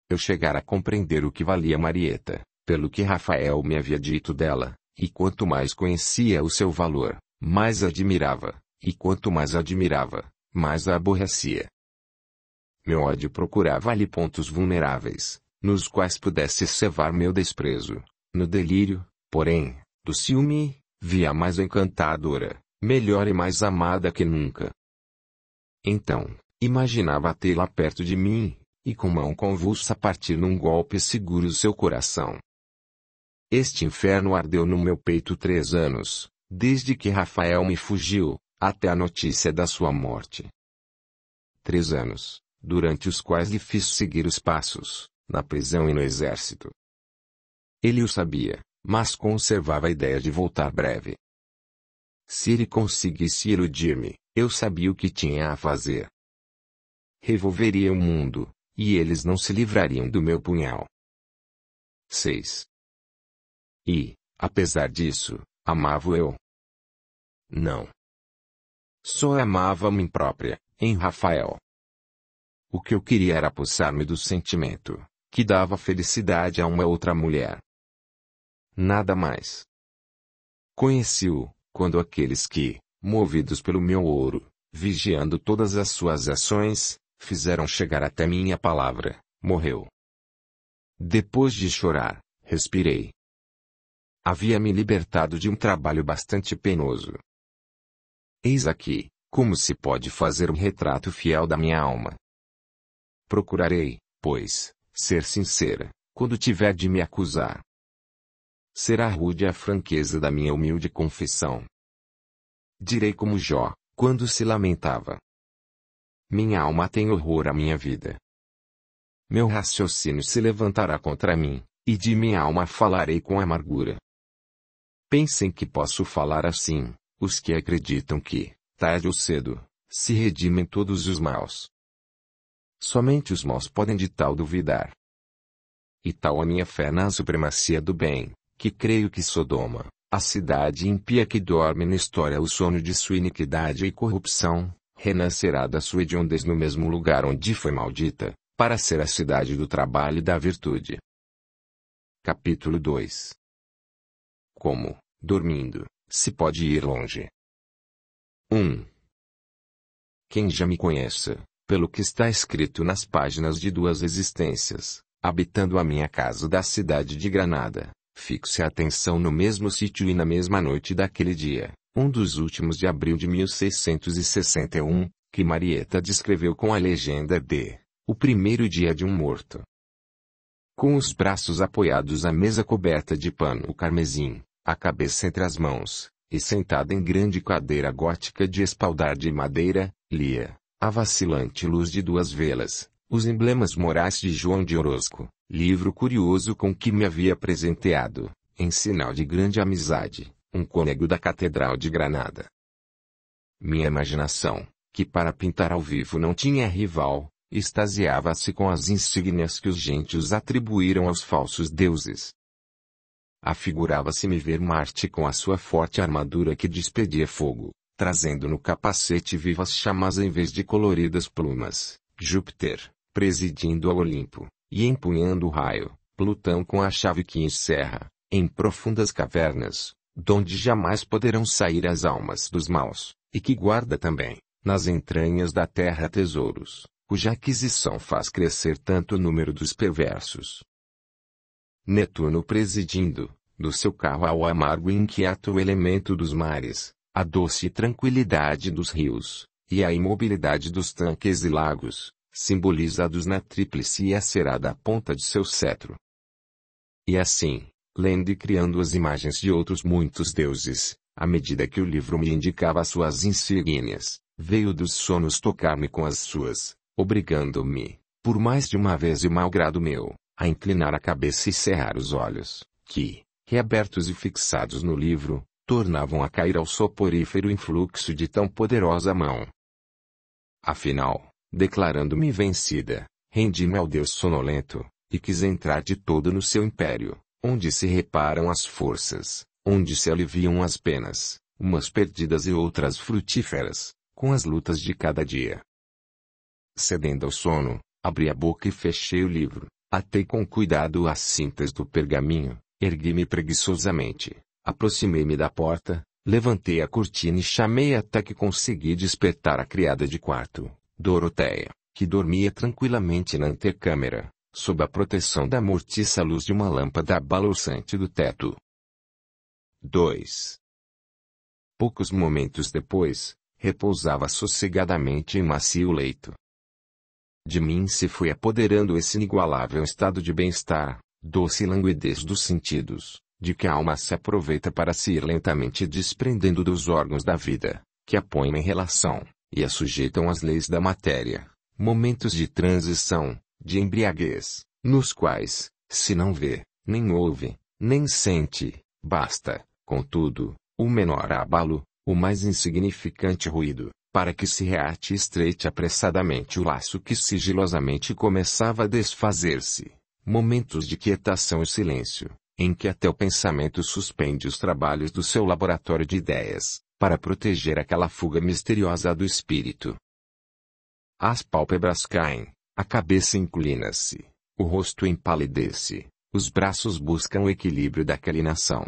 Eu chegara a compreender o que valia Marieta, pelo que Rafael me havia dito dela, e quanto mais conhecia o seu valor, mais a admirava, e quanto mais a admirava, mais a aborrecia. Meu ódio procurava ali pontos vulneráveis, nos quais pudesse cevar meu desprezo. No delírio, porém, do ciúme, via mais encantadora, melhor e mais amada que nunca. Então, imaginava tê-la perto de mim, e com mão convulsa partir num golpe seguro o seu coração. Este inferno ardeu no meu peito 3 anos, desde que Rafael me fugiu, até a notícia da sua morte. 3 anos, durante os quais lhe fiz seguir os passos, na prisão e no exército. Ele o sabia, mas conservava a ideia de voltar breve. Se ele conseguisse iludir-me, eu sabia o que tinha a fazer. Revolveria o mundo, e eles não se livrariam do meu punhal. 6. E, apesar disso, amava eu? Não. Só amava a mim própria, em Rafael. O que eu queria era apossar-me do sentimento, que dava felicidade a uma outra mulher. Nada mais. Conheci-o, quando aqueles que, movidos pelo meu ouro, vigiando todas as suas ações, fizeram chegar até mim a palavra, morreu. Depois de chorar, respirei. Havia me libertado de um trabalho bastante penoso. Eis aqui, como se pode fazer um retrato fiel da minha alma. Procurarei, pois, ser sincera, quando tiver de me acusar. Será rude a franqueza da minha humilde confissão. Direi como Jó, quando se lamentava. Minha alma tem horror à minha vida. Meu raciocínio se levantará contra mim, e de minha alma falarei com amargura. Pensem que posso falar assim, os que acreditam que, tarde ou cedo, se redimem todos os maus. Somente os maus podem de tal duvidar. E tal a minha fé na supremacia do bem, que creio que Sodoma, a cidade ímpia que dorme na história o sono de sua iniquidade e corrupção, renascerá da sua hediondez no mesmo lugar onde foi maldita, para ser a cidade do trabalho e da virtude. Capítulo 2. Como, dormindo, se pode ir longe. 1. Quem já me conheça, pelo que está escrito nas páginas de duas existências, habitando a minha casa da cidade de Granada, fixe a atenção no mesmo sítio e na mesma noite daquele dia, um dos últimos de abril de 1661, que Marieta descreveu com a legenda de o primeiro dia de um morto. Com os braços apoiados à mesa coberta de pano carmesim, a cabeça entre as mãos, e sentada em grande cadeira gótica de espaldar de madeira, lia, a vacilante luz de duas velas, os emblemas morais de João de Orozco, livro curioso com que me havia presenteado, em sinal de grande amizade, um cônego da Catedral de Granada. Minha imaginação, que para pintar ao vivo não tinha rival, extasiava-se com as insígnias que os gentios atribuíram aos falsos deuses. Afigurava-se-me ver Marte com a sua forte armadura que despedia fogo, trazendo no capacete vivas chamas em vez de coloridas plumas, Júpiter, presidindo ao Olimpo, e empunhando o raio, Plutão com a chave que encerra, em profundas cavernas, donde jamais poderão sair as almas dos maus, e que guarda também, nas entranhas da terra tesouros, cuja aquisição faz crescer tanto o número dos perversos. Netuno presidindo, do seu carro ao amargo e inquieto elemento dos mares, a doce tranquilidade dos rios, e a imobilidade dos tanques e lagos, simbolizados na tríplice e acerada ponta de seu cetro. E assim, lendo e criando as imagens de outros muitos deuses, à medida que o livro me indicava suas insígnias, veio dos sonos tocar-me com as suas, obrigando-me, por mais de uma vez e malgrado meu, a inclinar a cabeça e cerrar os olhos, que, reabertos e fixados no livro, tornavam a cair ao soporífero influxo de tão poderosa mão. Afinal, declarando-me vencida, rendi-me ao Deus sonolento, e quis entrar de todo no seu império, onde se reparam as forças, onde se aliviam as penas, umas perdidas e outras frutíferas, com as lutas de cada dia. Cedendo ao sono, abri a boca e fechei o livro, atei com cuidado as cintas do pergaminho, ergui-me preguiçosamente, aproximei-me da porta, levantei a cortina e chamei até que consegui despertar a criada de quarto, Doroteia, que dormia tranquilamente na antecâmara, sob a proteção da mortiça luz de uma lâmpada balouçante do teto. 2. Poucos momentos depois, repousava sossegadamente em macio leito. De mim se foi apoderando esse inigualável estado de bem-estar, doce languidez dos sentidos, de que a alma se aproveita para se ir lentamente desprendendo dos órgãos da vida, que a põem em relação, e a sujeitam às leis da matéria, momentos de transição, de embriaguez, nos quais, se não vê, nem ouve, nem sente, basta, contudo, o menor abalo, o mais insignificante ruído, para que se reate e estreite apressadamente o laço que sigilosamente começava a desfazer-se. Momentos de quietação e silêncio, em que até o pensamento suspende os trabalhos do seu laboratório de ideias, para proteger aquela fuga misteriosa do espírito. As pálpebras caem, a cabeça inclina-se, o rosto empalidece, os braços buscam o equilíbrio da inclinação.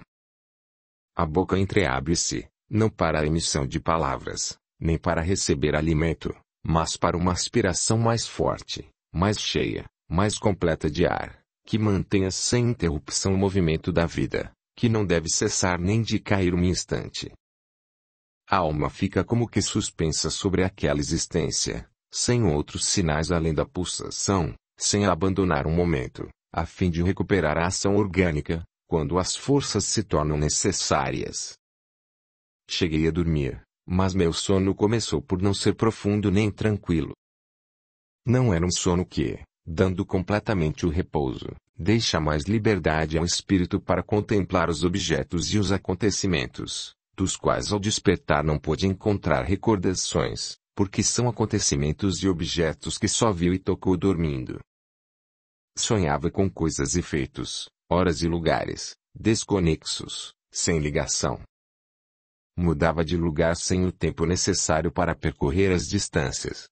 A boca entreabre-se, não para a emissão de palavras, nem para receber alimento, mas para uma aspiração mais forte, mais cheia, mais completa de ar, que mantenha sem interrupção o movimento da vida, que não deve cessar nem de cair um instante. A alma fica como que suspensa sobre aquela existência, sem outros sinais além da pulsação, sem a abandonar um momento, a fim de recuperar a ação orgânica, quando as forças se tornam necessárias. Cheguei a dormir, mas meu sono começou por não ser profundo nem tranquilo. Não era um sono que, dando completamente o repouso, deixa mais liberdade ao espírito para contemplar os objetos e os acontecimentos, dos quais ao despertar não pôde encontrar recordações, porque são acontecimentos e objetos que só viu e tocou dormindo. Sonhava com coisas e feitos, horas e lugares, desconexos, sem ligação. Mudava de lugar sem o tempo necessário para percorrer as distâncias.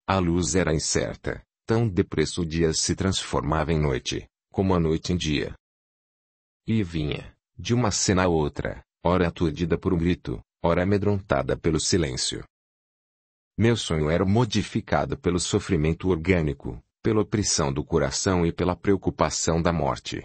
A luz era incerta, tão depressa o dia se transformava em noite, como a noite em dia. E vinha, de uma cena a outra, ora aturdida por um grito, ora amedrontada pelo silêncio. Meu sonho era modificado pelo sofrimento orgânico, pela opressão do coração e pela preocupação da morte.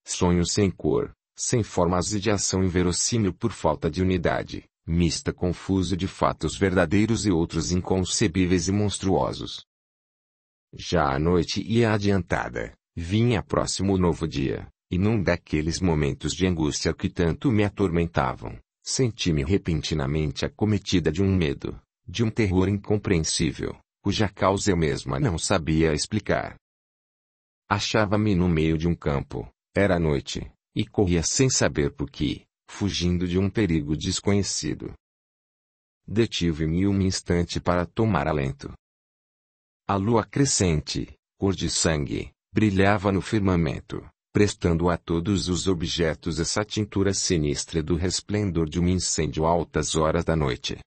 Sonho sem cor, sem formas e de ação inverossímil por falta de unidade, mista confuso de fatos verdadeiros e outros inconcebíveis e monstruosos. Já a noite ia adiantada, vinha próximo o novo dia, e num daqueles momentos de angústia que tanto me atormentavam, senti-me repentinamente acometida de um medo, de um terror incompreensível, cuja causa eu mesma não sabia explicar. Achava-me no meio de um campo, era noite, e corria sem saber por quê, fugindo de um perigo desconhecido. Detive-me um instante para tomar alento. A lua crescente, cor de sangue, brilhava no firmamento, prestando a todos os objetos essa tintura sinistra do resplendor de um incêndio a altas horas da noite.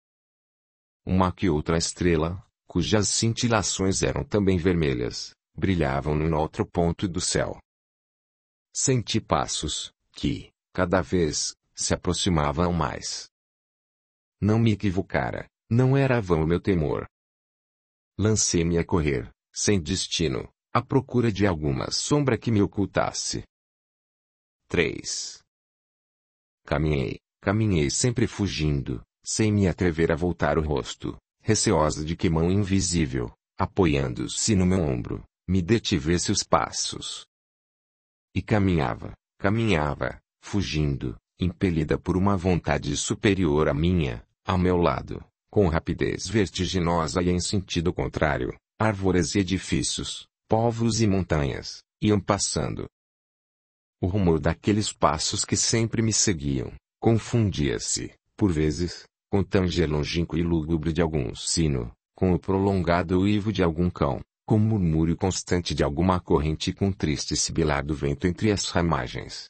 Uma que outra estrela, cujas cintilações eram também vermelhas, brilhavam num outro ponto do céu. Senti passos, que, cada vez, se aproximavam mais. Não me equivocara, não era vão o meu temor. Lancei-me a correr, sem destino, à procura de alguma sombra que me ocultasse. 3. Caminhei sempre fugindo, sem me atrever a voltar o rosto, receosa de que mão invisível, apoiando-se no meu ombro, me detivesse os passos. E caminhava, fugindo, impelida por uma vontade superior à minha, ao meu lado, com rapidez vertiginosa e em sentido contrário, árvores e edifícios, povos e montanhas, iam passando. O rumor daqueles passos que sempre me seguiam, confundia-se, por vezes, com o tanger longínquo e lúgubre de algum sino, com o prolongado uivo de algum cão, com o murmúrio constante de alguma corrente e com o triste sibilar do vento entre as ramagens.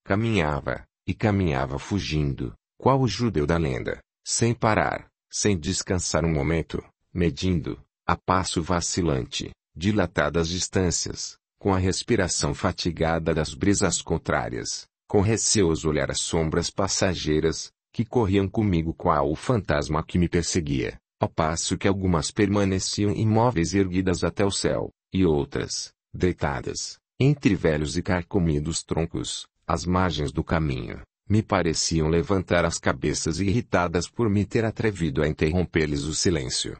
Caminhava fugindo, qual o judeu da lenda, sem parar, sem descansar um momento, medindo, a passo vacilante, dilatadas distâncias, com a respiração fatigada das brisas contrárias, com receoso olhar as sombras passageiras, que corriam comigo qual o fantasma que me perseguia, ao passo que algumas permaneciam imóveis e erguidas até o céu, e outras, deitadas, entre velhos e carcomidos troncos, às margens do caminho, me pareciam levantar as cabeças irritadas por me ter atrevido a interromper-lhes o silêncio.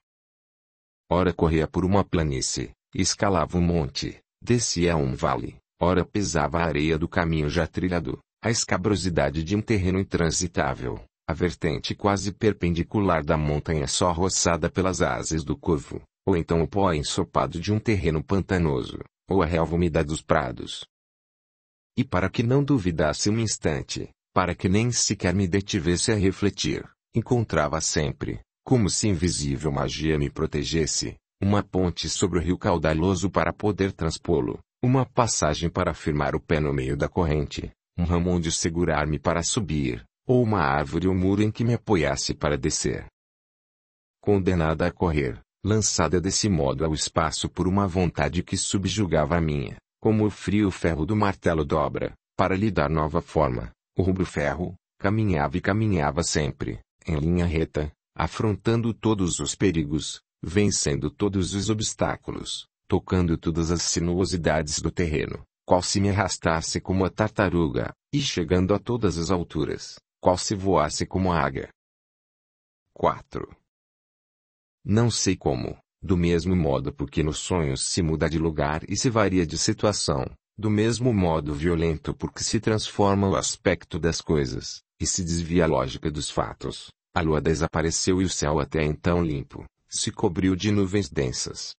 Ora corria por uma planície, escalava um monte, descia a um vale, ora pisava a areia do caminho já trilhado, a escabrosidade de um terreno intransitável, a vertente quase perpendicular da montanha só roçada pelas asas do corvo, ou então o pó ensopado de um terreno pantanoso, ou a relva úmida dos prados. E para que não duvidasse um instante, para que nem sequer me detivesse a refletir, encontrava sempre, como se invisível magia me protegesse, uma ponte sobre o rio caudaloso para poder transpô-lo, uma passagem para firmar o pé no meio da corrente, um ramo onde segurar-me para subir, ou uma árvore ou muro em que me apoiasse para descer. Condenada a correr, lançada desse modo ao espaço por uma vontade que subjugava a minha, como o frio ferro do martelo dobra, para lhe dar nova forma, o rubro ferro, caminhava e caminhava sempre, em linha reta, afrontando todos os perigos, vencendo todos os obstáculos, tocando todas as sinuosidades do terreno, qual se me arrastasse como a tartaruga, e chegando a todas as alturas, qual se voasse como a águia. 4. Não sei como, do mesmo modo porque nos sonhos se muda de lugar e se varia de situação, do mesmo modo violento porque se transforma o aspecto das coisas, e se desvia a lógica dos fatos, a lua desapareceu e o céu até então limpo, se cobriu de nuvens densas.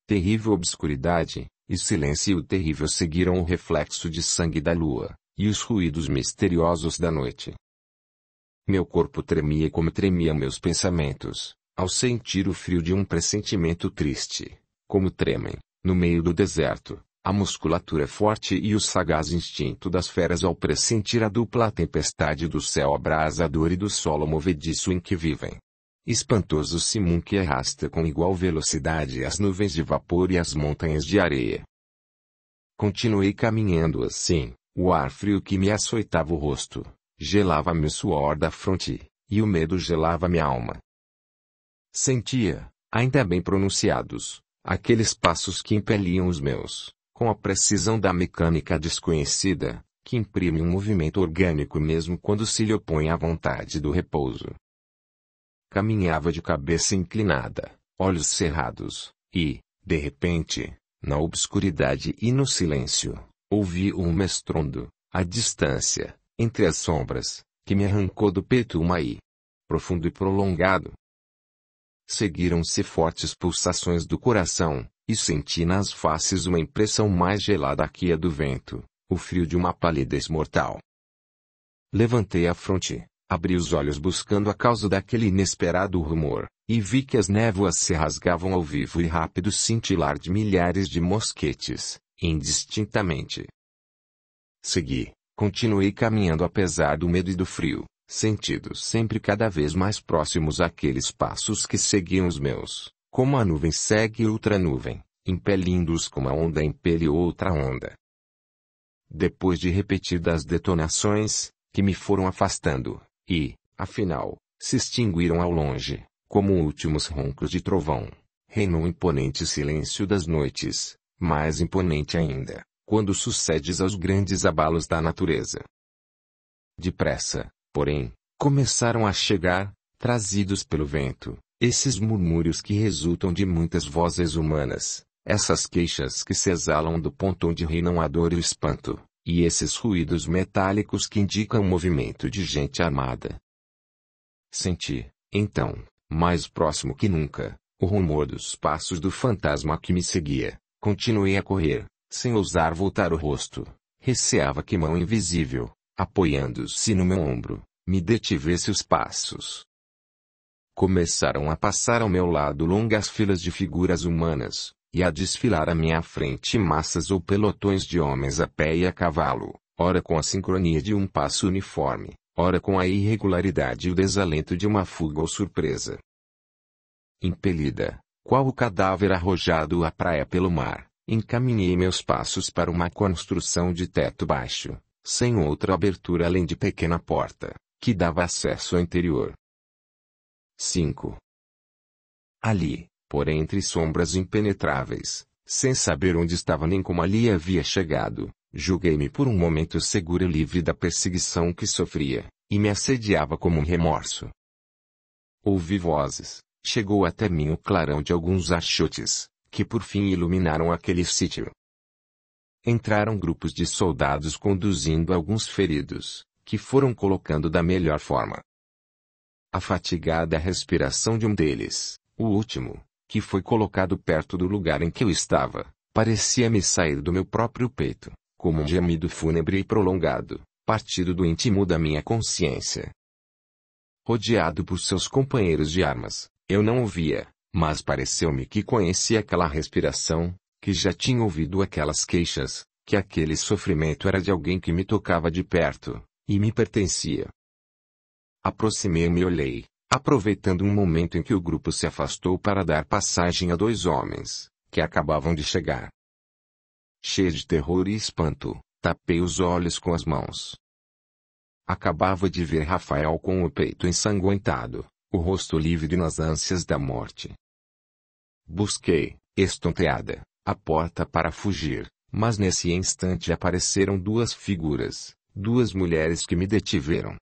Terrível obscuridade, e silêncio terrível seguiram o reflexo de sangue da lua, e os ruídos misteriosos da noite. Meu corpo tremia como tremiam meus pensamentos, ao sentir o frio de um pressentimento triste, como tremem, no meio do deserto, a musculatura forte e o sagaz instinto das feras ao pressentir a dupla tempestade do céu abrasador e do solo movediço em que vivem. Espantoso simum que arrasta com igual velocidade as nuvens de vapor e as montanhas de areia. Continuei caminhando assim, o ar frio que me açoitava o rosto, gelava-me o suor da fronte, e o medo gelava minha alma. Sentia, ainda bem pronunciados, aqueles passos que impeliam os meus, com a precisão da mecânica desconhecida, que imprime um movimento orgânico mesmo quando se lhe opõe à vontade do repouso. Caminhava de cabeça inclinada, olhos cerrados, e, de repente, na obscuridade e no silêncio, ouvi um estrondo, à distância, entre as sombras, que me arrancou do peito um ai profundo e prolongado. Seguiram-se fortes pulsações do coração, e senti nas faces uma impressão mais gelada que a do vento, o frio de uma palidez mortal. Levantei a fronte, abri os olhos buscando a causa daquele inesperado rumor, e vi que as névoas se rasgavam ao vivo e rápido cintilar de milhares de mosquetes, indistintamente. Continuei caminhando apesar do medo e do frio, sentidos sempre cada vez mais próximos àqueles passos que seguiam os meus, como a nuvem segue outra nuvem, impelindo-os como a onda impele outra onda. Depois de repetidas detonações, que me foram afastando, e, afinal, se extinguiram ao longe, como últimos roncos de trovão, reinou o imponente silêncio das noites, mais imponente ainda, quando sucedes aos grandes abalos da natureza. Depressa, porém, começaram a chegar, trazidos pelo vento, esses murmúrios que resultam de muitas vozes humanas, essas queixas que se exalam do ponto onde reinam a dor e o espanto, e esses ruídos metálicos que indicam o movimento de gente armada. Senti, então, mais próximo que nunca, o rumor dos passos do fantasma que me seguia. Continuei a correr, sem ousar voltar o rosto. Receava que mão invisível, apoiando-se no meu ombro, me detivesse os passos. Começaram a passar ao meu lado longas filas de figuras humanas, e a desfilar à minha frente massas ou pelotões de homens a pé e a cavalo, ora com a sincronia de um passo uniforme, ora com a irregularidade e o desalento de uma fuga ou surpresa. Impelida, qual o cadáver arrojado à praia pelo mar, encaminhei meus passos para uma construção de teto baixo, sem outra abertura além de pequena porta, que dava acesso ao interior. 5. Ali, por entre sombras impenetráveis, sem saber onde estava nem como ali havia chegado, julguei-me por um momento seguro e livre da perseguição que sofria, e me assediava como um remorso. Ouvi vozes, chegou até mim o clarão de alguns achotes, que por fim iluminaram aquele sítio. Entraram grupos de soldados conduzindo alguns feridos, que foram colocando da melhor forma. A fatigada respiração de um deles, o último, que foi colocado perto do lugar em que eu estava, parecia-me sair do meu próprio peito, como um gemido fúnebre e prolongado, partido do íntimo da minha consciência. Rodeado por seus companheiros de armas, eu não o via, mas pareceu-me que conhecia aquela respiração, que já tinha ouvido aquelas queixas, que aquele sofrimento era de alguém que me tocava de perto, e me pertencia. Aproximei-me e olhei, aproveitando um momento em que o grupo se afastou para dar passagem a dois homens, que acabavam de chegar. Cheio de terror e espanto, tapei os olhos com as mãos. Acabava de ver Rafael com o peito ensanguentado, o rosto lívido nas ânsias da morte. Busquei, estonteada, a porta para fugir, mas nesse instante apareceram duas figuras, duas mulheres que me detiveram.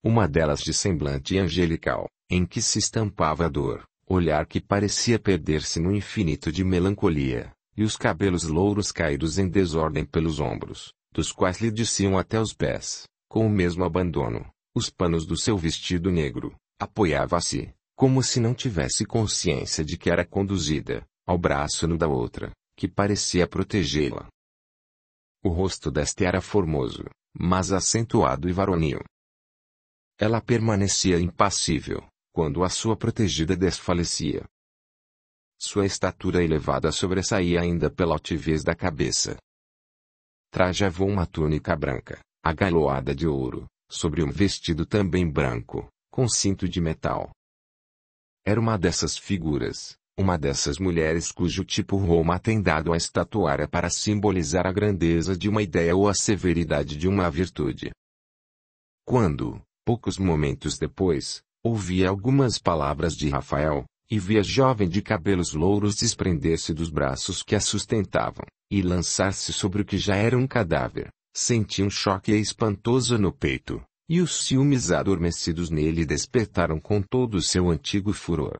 Uma delas de semblante angelical, em que se estampava a dor, olhar que parecia perder-se no infinito de melancolia, e os cabelos louros caídos em desordem pelos ombros, dos quais lhe desciam até os pés, com o mesmo abandono, os panos do seu vestido negro, apoiava-se, como se não tivesse consciência de que era conduzida, ao braço nu da outra, que parecia protegê-la. O rosto desta era formoso, mas acentuado e varonil. Ela permanecia impassível, quando a sua protegida desfalecia. Sua estatura elevada sobressaía ainda pela altivez da cabeça. Trajava uma túnica branca, agaloada de ouro, sobre um vestido também branco, com cinto de metal. Era uma dessas figuras, uma dessas mulheres cujo tipo Roma tem dado à estatuária para simbolizar a grandeza de uma ideia ou a severidade de uma virtude. Quando, poucos momentos depois, ouvi algumas palavras de Rafael, e vi a jovem de cabelos louros desprender-se dos braços que a sustentavam, e lançar-se sobre o que já era um cadáver, senti um choque espantoso no peito, e os ciúmes adormecidos nele despertaram com todo o seu antigo furor.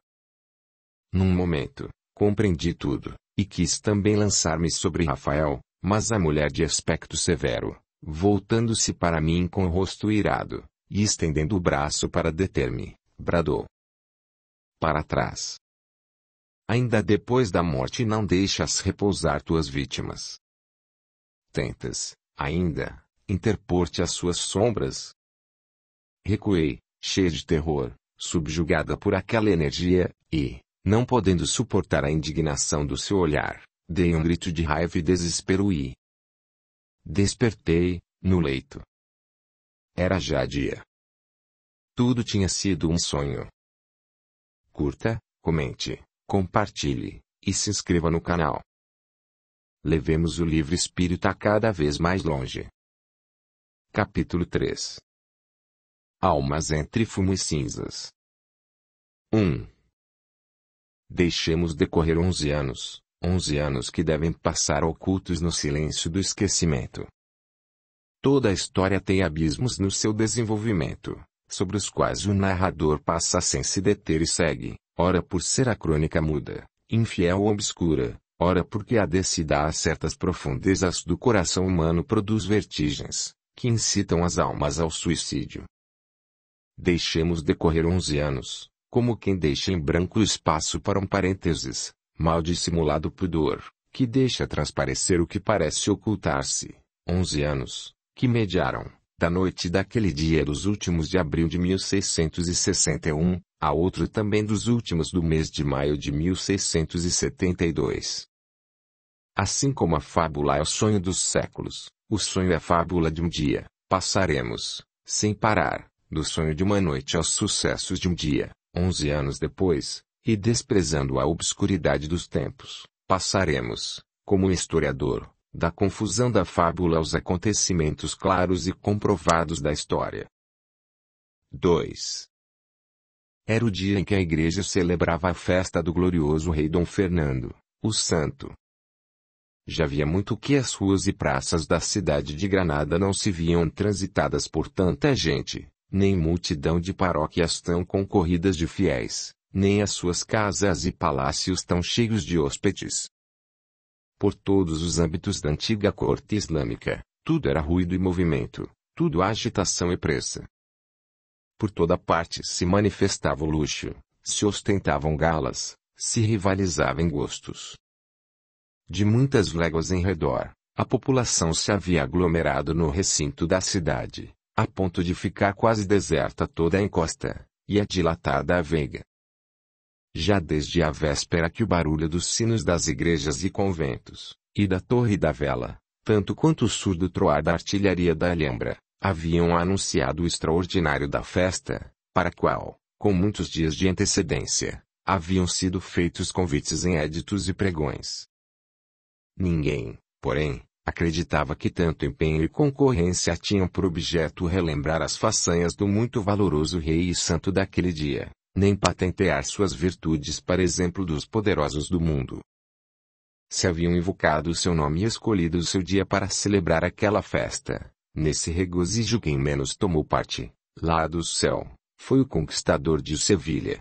Num momento, compreendi tudo, e quis também lançar-me sobre Rafael, mas a mulher de aspecto severo, voltando-se para mim com o rosto irado, e estendendo o braço para deter-me, bradou: para trás. Ainda depois da morte não deixas repousar tuas vítimas. Tentas, ainda, interpor-te às suas sombras? Recuei, cheia de terror, subjugada por aquela energia, e, não podendo suportar a indignação do seu olhar, dei um grito de raiva e desespero e despertei, no leito. Era já dia. Tudo tinha sido um sonho. Curta, comente, compartilhe, e se inscreva no canal. Levemos o livre espírita cada vez mais longe. Capítulo 3. Almas entre fumo e cinzas. 1. Deixemos decorrer 11 anos que devem passar ocultos no silêncio do esquecimento. Toda a história tem abismos no seu desenvolvimento, sobre os quais o narrador passa sem se deter e segue, ora por ser a crônica muda, infiel ou obscura, ora porque a descida a certas profundezas do coração humano produz vertigens, que incitam as almas ao suicídio. Deixemos decorrer 11 anos, como quem deixa em branco o espaço para um parênteses, mal dissimulado pudor, que deixa transparecer o que parece ocultar-se. 11 anos, que mediaram, da noite daquele dia dos últimos de abril de 1661, a outro também dos últimos do mês de maio de 1672. Assim como a fábula é o sonho dos séculos, o sonho é a fábula de um dia, passaremos, sem parar, do sonho de uma noite aos sucessos de um dia, 11 anos depois, e desprezando a obscuridade dos tempos, passaremos, como um historiador, da confusão da fábula aos acontecimentos claros e comprovados da história. 2. Era o dia em que a igreja celebrava a festa do glorioso rei Dom Fernando, o Santo. Já havia muito que as ruas e praças da cidade de Granada não se viam transitadas por tanta gente, nem multidão de paróquias tão concorridas de fiéis, nem as suas casas e palácios tão cheios de hóspedes. Por todos os âmbitos da antiga corte islâmica, tudo era ruído e movimento, tudo agitação e pressa. Por toda parte se manifestava o luxo, se ostentavam galas, se rivalizava em gostos. De muitas léguas em redor, a população se havia aglomerado no recinto da cidade, a ponto de ficar quase deserta toda a encosta, e a dilatada a veiga. Já desde a véspera que o barulho dos sinos das igrejas e conventos, e da torre da vela, tanto quanto o surdo troar da artilharia da Alhambra, haviam anunciado o extraordinário da festa, para a qual, com muitos dias de antecedência, haviam sido feitos convites em éditos e pregões. Ninguém, porém, acreditava que tanto empenho e concorrência tinham por objeto relembrar as façanhas do muito valoroso rei e santo daquele dia, nem patentear suas virtudes para exemplo dos poderosos do mundo. Se haviam invocado o seu nome e escolhido o seu dia para celebrar aquela festa, nesse regozijo quem menos tomou parte, lá do céu, foi o conquistador de Sevilha.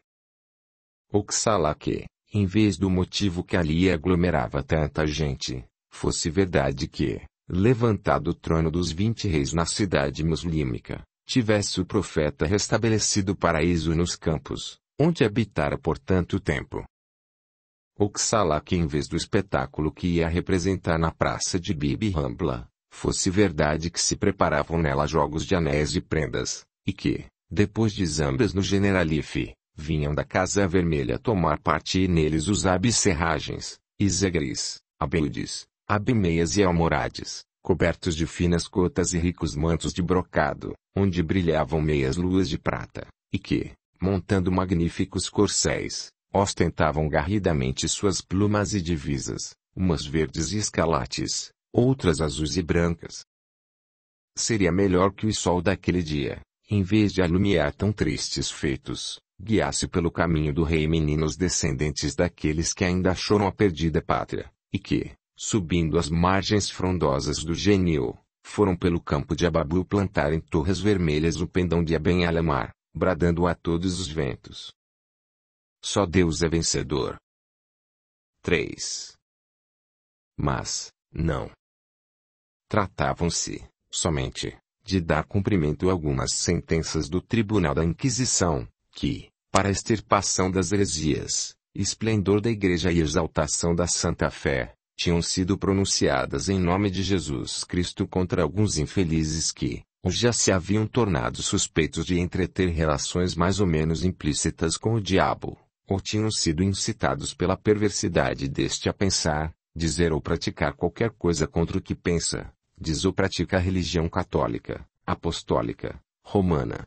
Oxalá que, em vez do motivo que ali aglomerava tanta gente, fosse verdade que, levantado o trono dos 20 reis na cidade muslímica, tivesse o profeta restabelecido o paraíso nos campos, onde habitara por tanto tempo. Oxalá que em vez do espetáculo que ia representar na praça de Bibi Rambla, fosse verdade que se preparavam nela jogos de anéis e prendas, e que, depois de zambas no Generalife, vinham da Casa Vermelha tomar parte e neles os abserragens, isegris, abeudes, abimeias e almorades, cobertos de finas cotas e ricos mantos de brocado, onde brilhavam meias luas de prata, e que, montando magníficos corcéis, ostentavam garridamente suas plumas e divisas, umas verdes e escalates, outras azuis e brancas. Seria melhor que o sol daquele dia, em vez de alumiar tão tristes feitos, guiasse pelo caminho do rei meninos descendentes daqueles que ainda choram a perdida pátria, e que, subindo as margens frondosas do Genil, foram pelo campo de Ababu plantar em torres vermelhas o pendão de Aben Alamar, bradando a todos os ventos: só Deus é vencedor. 3. Mas, não. Tratavam-se, somente, de dar cumprimento a algumas sentenças do Tribunal da Inquisição, que, para a extirpação das heresias, esplendor da Igreja e exaltação da Santa Fé, tinham sido pronunciadas em nome de Jesus Cristo contra alguns infelizes que, ou já se haviam tornado suspeitos de entreter relações mais ou menos implícitas com o diabo, ou tinham sido incitados pela perversidade deste a pensar, dizer ou praticar qualquer coisa contra o que pensa, diz ou pratica a religião católica, apostólica, romana.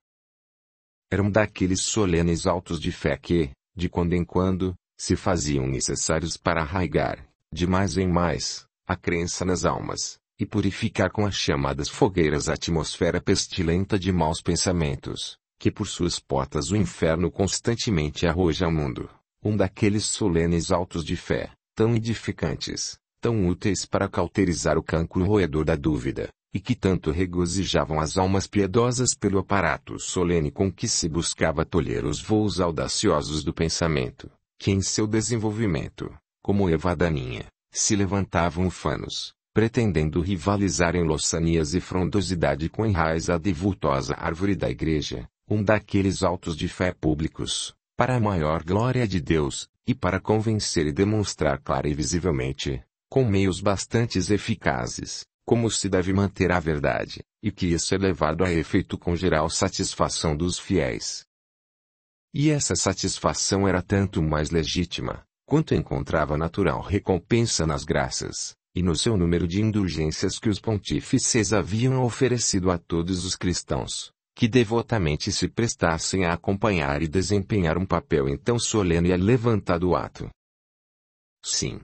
Eram daqueles solenes autos de fé que, de quando em quando, se faziam necessários para arraigar, de mais em mais, a crença nas almas, e purificar com as chamadas fogueiras a atmosfera pestilenta de maus pensamentos, que por suas portas o inferno constantemente arroja ao mundo. Um daqueles solenes autos de fé, tão edificantes, tão úteis para cauterizar o cancro roedor da dúvida, e que tanto regozijavam as almas piedosas pelo aparato solene com que se buscava tolher os voos audaciosos do pensamento, que em seu desenvolvimento, como Eva daninha, se levantavam ufanos, pretendendo rivalizar em loçanias e frondosidade com a enraizada e vultosa árvore da Igreja, um daqueles autos de fé públicos, para a maior glória de Deus, e para convencer e demonstrar clara e visivelmente, com meios bastante eficazes, como se deve manter a verdade, e que ia ser levado a efeito com geral satisfação dos fiéis. E essa satisfação era tanto mais legítima, quanto encontrava natural recompensa nas graças, e no seu número de indulgências que os pontífices haviam oferecido a todos os cristãos, que devotamente se prestassem a acompanhar e desempenhar um papel em tão solene e levantado ato. Sim.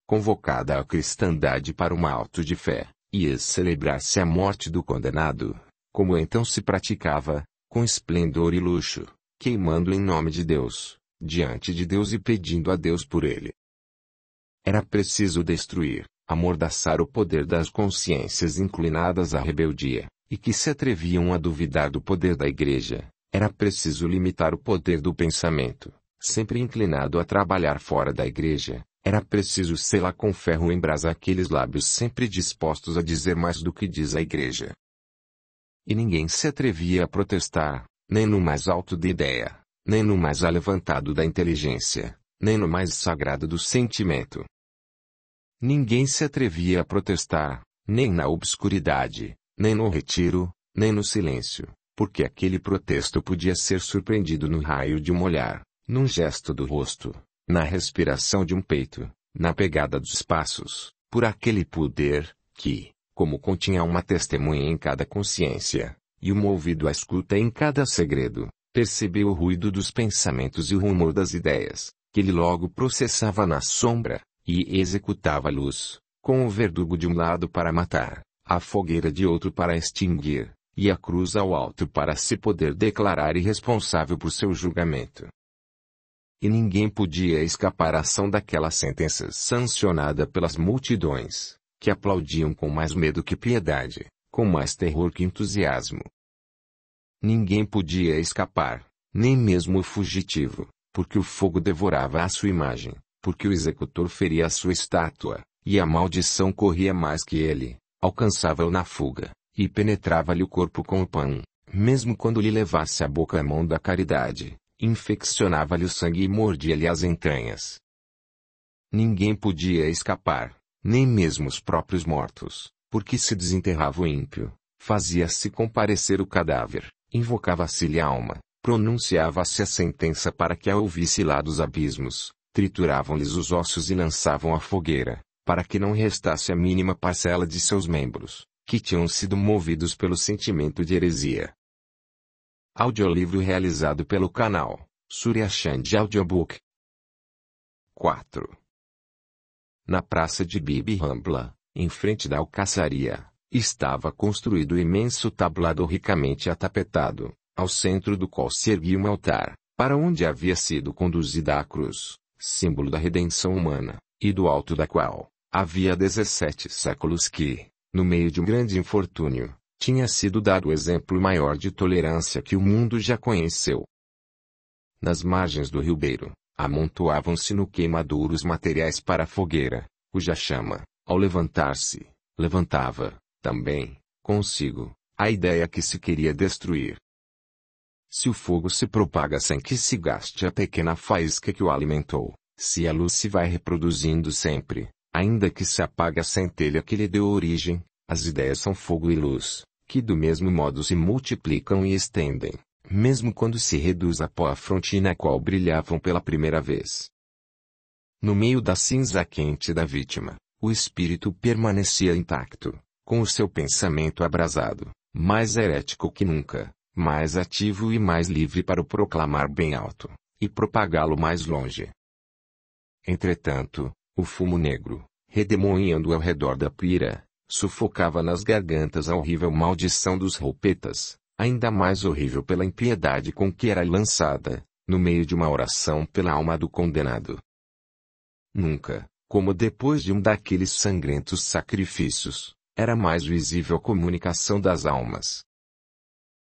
Convocada a cristandade para um auto de fé, ia celebrar-se a morte do condenado, como então se praticava, com esplendor e luxo, queimando em nome de Deus, diante de Deus e pedindo a Deus por ele. Era preciso destruir, amordaçar o poder das consciências inclinadas à rebeldia, e que se atreviam a duvidar do poder da Igreja. Era preciso limitar o poder do pensamento, sempre inclinado a trabalhar fora da Igreja. Era preciso selar com ferro em brasa aqueles lábios sempre dispostos a dizer mais do que diz a Igreja. E ninguém se atrevia a protestar, nem no mais alto da ideia, nem no mais alevantado da inteligência, nem no mais sagrado do sentimento. Ninguém se atrevia a protestar, nem na obscuridade, nem no retiro, nem no silêncio, porque aquele protesto podia ser surpreendido no raio de um olhar, num gesto do rosto, na respiração de um peito, na pegada dos passos, por aquele poder, que, como continha uma testemunha em cada consciência, e um ouvido à escuta em cada segredo, percebeu o ruído dos pensamentos e o rumor das ideias, que ele logo processava na sombra, e executava a luz, com o verdugo de um lado para matar, a fogueira de outro para extinguir, e a cruz ao alto para se poder declarar irresponsável por seu julgamento. E ninguém podia escapar à ação daquela sentença sancionada pelas multidões, que aplaudiam com mais medo que piedade, com mais terror que entusiasmo. Ninguém podia escapar, nem mesmo o fugitivo, porque o fogo devorava a sua imagem, porque o executor feria a sua estátua, e a maldição corria mais que ele, alcançava-o na fuga, e penetrava-lhe o corpo com o pão, mesmo quando lhe levasse à boca a mão da caridade, infeccionava-lhe o sangue e mordia-lhe as entranhas. Ninguém podia escapar, nem mesmo os próprios mortos, porque se desenterrava o ímpio, fazia-se comparecer o cadáver, invocava-se-lhe a alma, pronunciava-se a sentença para que a ouvisse lá dos abismos, trituravam-lhes os ossos e lançavam à fogueira, para que não restasse a mínima parcela de seus membros, que tinham sido movidos pelo sentimento de heresia. Audiolivro realizado pelo canal Surya Chand Audiobook. 4. Na praça de Bibi Rambla, em frente da alcaçaria, estava construído o imenso tablado ricamente atapetado, ao centro do qual se erguia um altar, para onde havia sido conduzida a cruz, símbolo da redenção humana, e do alto da qual, havia 17 séculos que, no meio de um grande infortúnio, tinha sido dado o exemplo maior de tolerância que o mundo já conheceu. Nas margens do rio Beiro, amontoavam-se no queimadouro os materiais para a fogueira, cuja chama, ao levantar-se, levantava, também, consigo, a ideia que se queria destruir. Se o fogo se propaga sem que se gaste a pequena faísca que o alimentou, se a luz se vai reproduzindo sempre, ainda que se apague a centelha que lhe deu origem, as ideias são fogo e luz, que do mesmo modo se multiplicam e estendem, mesmo quando se reduz a pó a fronte na qual brilhavam pela primeira vez. No meio da cinza quente da vítima, o espírito permanecia intacto, com o seu pensamento abrasado, mais herético que nunca, mais ativo e mais livre para o proclamar bem alto, e propagá-lo mais longe. Entretanto, o fumo negro, redemoinhando ao redor da pira, sufocava nas gargantas a horrível maldição dos roupetas, ainda mais horrível pela impiedade com que era lançada, no meio de uma oração pela alma do condenado. Nunca, como depois de um daqueles sangrentos sacrifícios, era mais visível a comunicação das almas.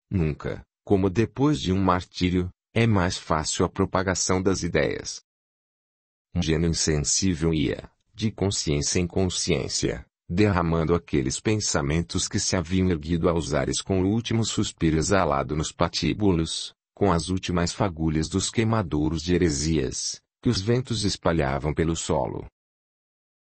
Nunca, como depois de um martírio, é mais fácil a propagação das ideias. Um gênio insensível ia, de consciência em consciência, derramando aqueles pensamentos que se haviam erguido aos ares com o último suspiro exalado nos patíbulos, com as últimas fagulhas dos queimadouros de heresias, que os ventos espalhavam pelo solo.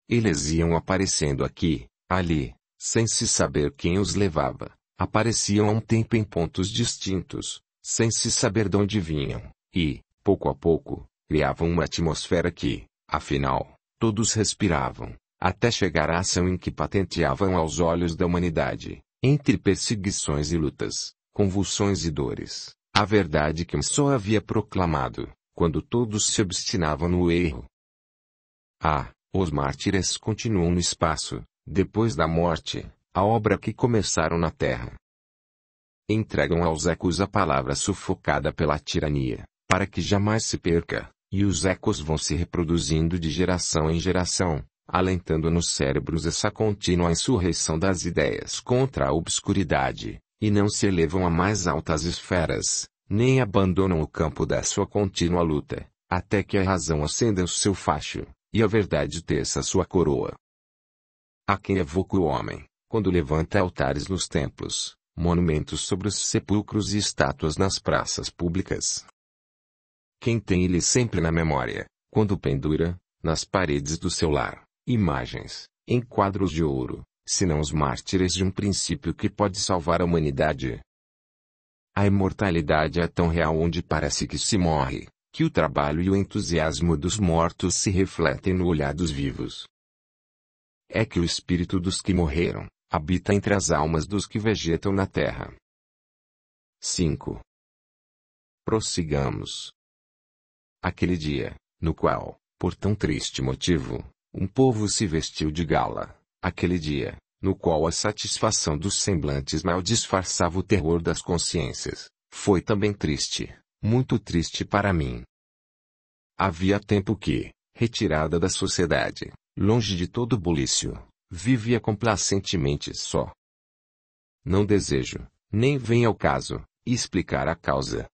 Eles iam aparecendo aqui, ali, sem se saber quem os levava, apareciam a um tempo em pontos distintos, sem se saber de onde vinham, e, pouco a pouco, criavam uma atmosfera que, afinal, todos respiravam, até chegar à ação em que patenteavam aos olhos da humanidade, entre perseguições e lutas, convulsões e dores, a verdade que um só havia proclamado, quando todos se obstinavam no erro. Os mártires continuam no espaço, depois da morte, a obra que começaram na terra. Entregam aos ecos a palavra sufocada pela tirania, para que jamais se perca, e os ecos vão se reproduzindo de geração em geração, alentando nos cérebros essa contínua insurreição das ideias contra a obscuridade, e não se elevam a mais altas esferas, nem abandonam o campo da sua contínua luta, até que a razão acenda o seu facho, e a verdade teça sua coroa. Há quem evoca o homem, quando levanta altares nos templos, monumentos sobre os sepulcros e estátuas nas praças públicas. Quem tem ele sempre na memória, quando pendura, nas paredes do seu lar, imagens, em quadros de ouro, senão os mártires de um princípio que pode salvar a humanidade. A imortalidade é tão real onde parece que se morre, que o trabalho e o entusiasmo dos mortos se refletem no olhar dos vivos. É que o espírito dos que morreram habita entre as almas dos que vegetam na terra. 5. Prossigamos. Aquele dia, no qual, por tão triste motivo, um povo se vestiu de gala, aquele dia, no qual a satisfação dos semblantes mal disfarçava o terror das consciências, foi também triste, muito triste para mim. Havia tempo que, retirada da sociedade, longe de todo bulício, vivia complacentemente só. Não desejo, nem vem ao caso, explicar a causa.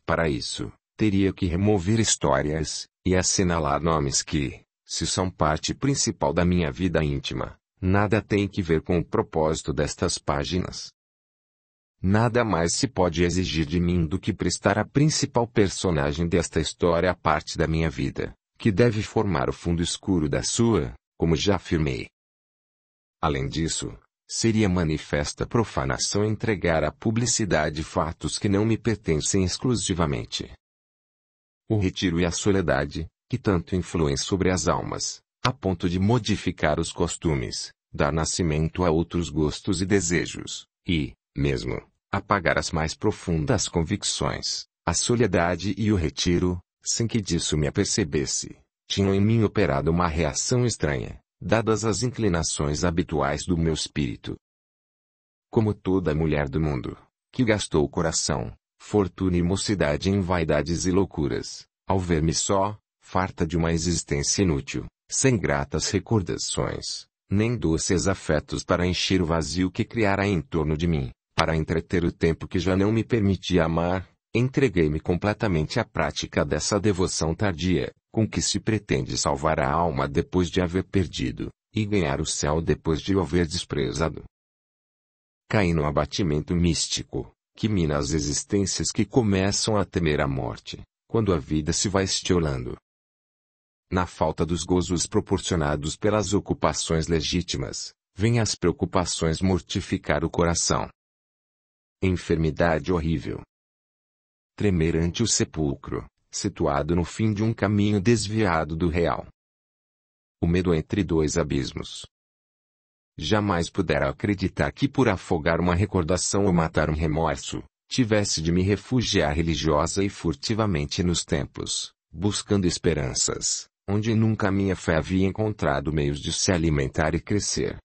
Para isso, teria que remover histórias, e assinalar nomes que, se são parte principal da minha vida íntima, nada tem que ver com o propósito destas páginas. Nada mais se pode exigir de mim do que prestar a principal personagem desta história a parte da minha vida, que deve formar o fundo escuro da sua, como já afirmei. Além disso, seria manifesta profanação entregar à publicidade fatos que não me pertencem exclusivamente. O retiro e a soledade, que tanto influem sobre as almas, a ponto de modificar os costumes, dar nascimento a outros gostos e desejos, e, mesmo, apagar as mais profundas convicções, a soledade e o retiro, sem que disso me apercebesse, tinham em mim operado uma reação estranha, dadas as inclinações habituais do meu espírito. Como toda mulher do mundo, que gastou o coração, fortuna e mocidade em vaidades e loucuras, ao ver-me só, farta de uma existência inútil, sem gratas recordações, nem doces afetos para encher o vazio que criara em torno de mim, para entreter o tempo que já não me permitia amar, entreguei-me completamente à prática dessa devoção tardia, com que se pretende salvar a alma depois de haver perdido, e ganhar o céu depois de o haver desprezado. Caí no abatimento místico, que mina as existências que começam a temer a morte, quando a vida se vai estiolando. Na falta dos gozos proporcionados pelas ocupações legítimas, vêm as preocupações mortificar o coração. Enfermidade horrível. Tremer ante o sepulcro, situado no fim de um caminho desviado do real. O medo entre dois abismos. Jamais pudera acreditar que por afogar uma recordação ou matar um remorso, tivesse de me refugiar religiosa e furtivamente nos templos, buscando esperanças, onde nunca minha fé havia encontrado meios de se alimentar e crescer.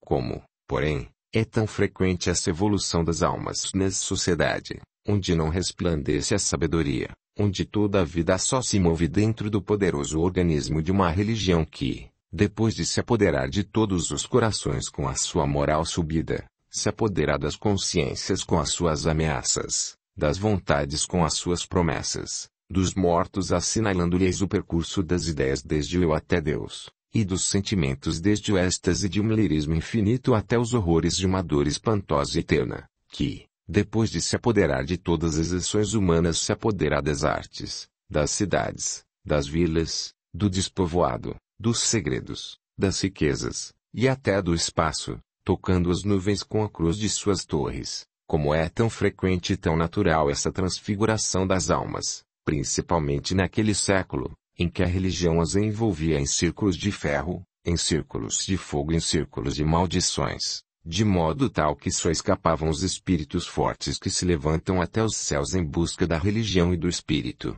Como, porém, é tão frequente essa evolução das almas nessa sociedade, onde não resplandece a sabedoria, onde toda a vida só se move dentro do poderoso organismo de uma religião que, depois de se apoderar de todos os corações com a sua moral subida, se apoderar das consciências com as suas ameaças, das vontades com as suas promessas, dos mortos assinalando-lhes o percurso das ideias desde o eu até Deus, e dos sentimentos desde o êxtase de um lirismo infinito até os horrores de uma dor espantosa e eterna, que, depois de se apoderar de todas as ações humanas, se apoderar das artes, das cidades, das vilas, do despovoado, dos segredos, das riquezas, e até do espaço, tocando as nuvens com a cruz de suas torres, como é tão frequente e tão natural essa transfiguração das almas, principalmente naquele século, em que a religião as envolvia em círculos de ferro, em círculos de fogo, em círculos de maldições, de modo tal que só escapavam os espíritos fortes que se levantam até os céus em busca da religião e do espírito.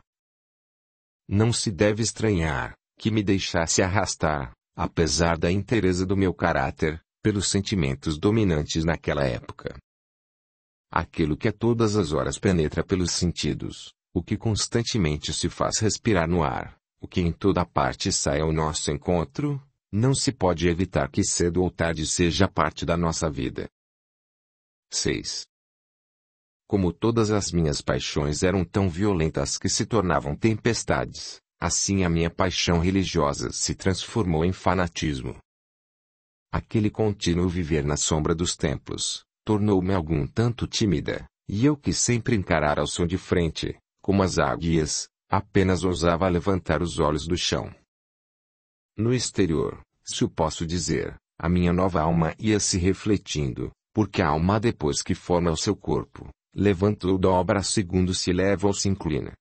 Não se deve estranhar que me deixasse arrastar, apesar da inteireza do meu caráter, pelos sentimentos dominantes naquela época. Aquilo que a todas as horas penetra pelos sentidos, o que constantemente se faz respirar no ar, o que em toda parte sai ao nosso encontro, não se pode evitar que cedo ou tarde seja parte da nossa vida. 6. Como todas as minhas paixões eram tão violentas que se tornavam tempestades, assim a minha paixão religiosa se transformou em fanatismo. Aquele contínuo viver na sombra dos templos, tornou-me algum tanto tímida, e eu que sempre encarara o som de frente, como as águias, Apenas ousava levantar os olhos do chão. No exterior, se o posso dizer, a minha nova alma ia se refletindo, porque a alma depois que forma o seu corpo, levanta ou dobra segundo se eleva ou se inclina.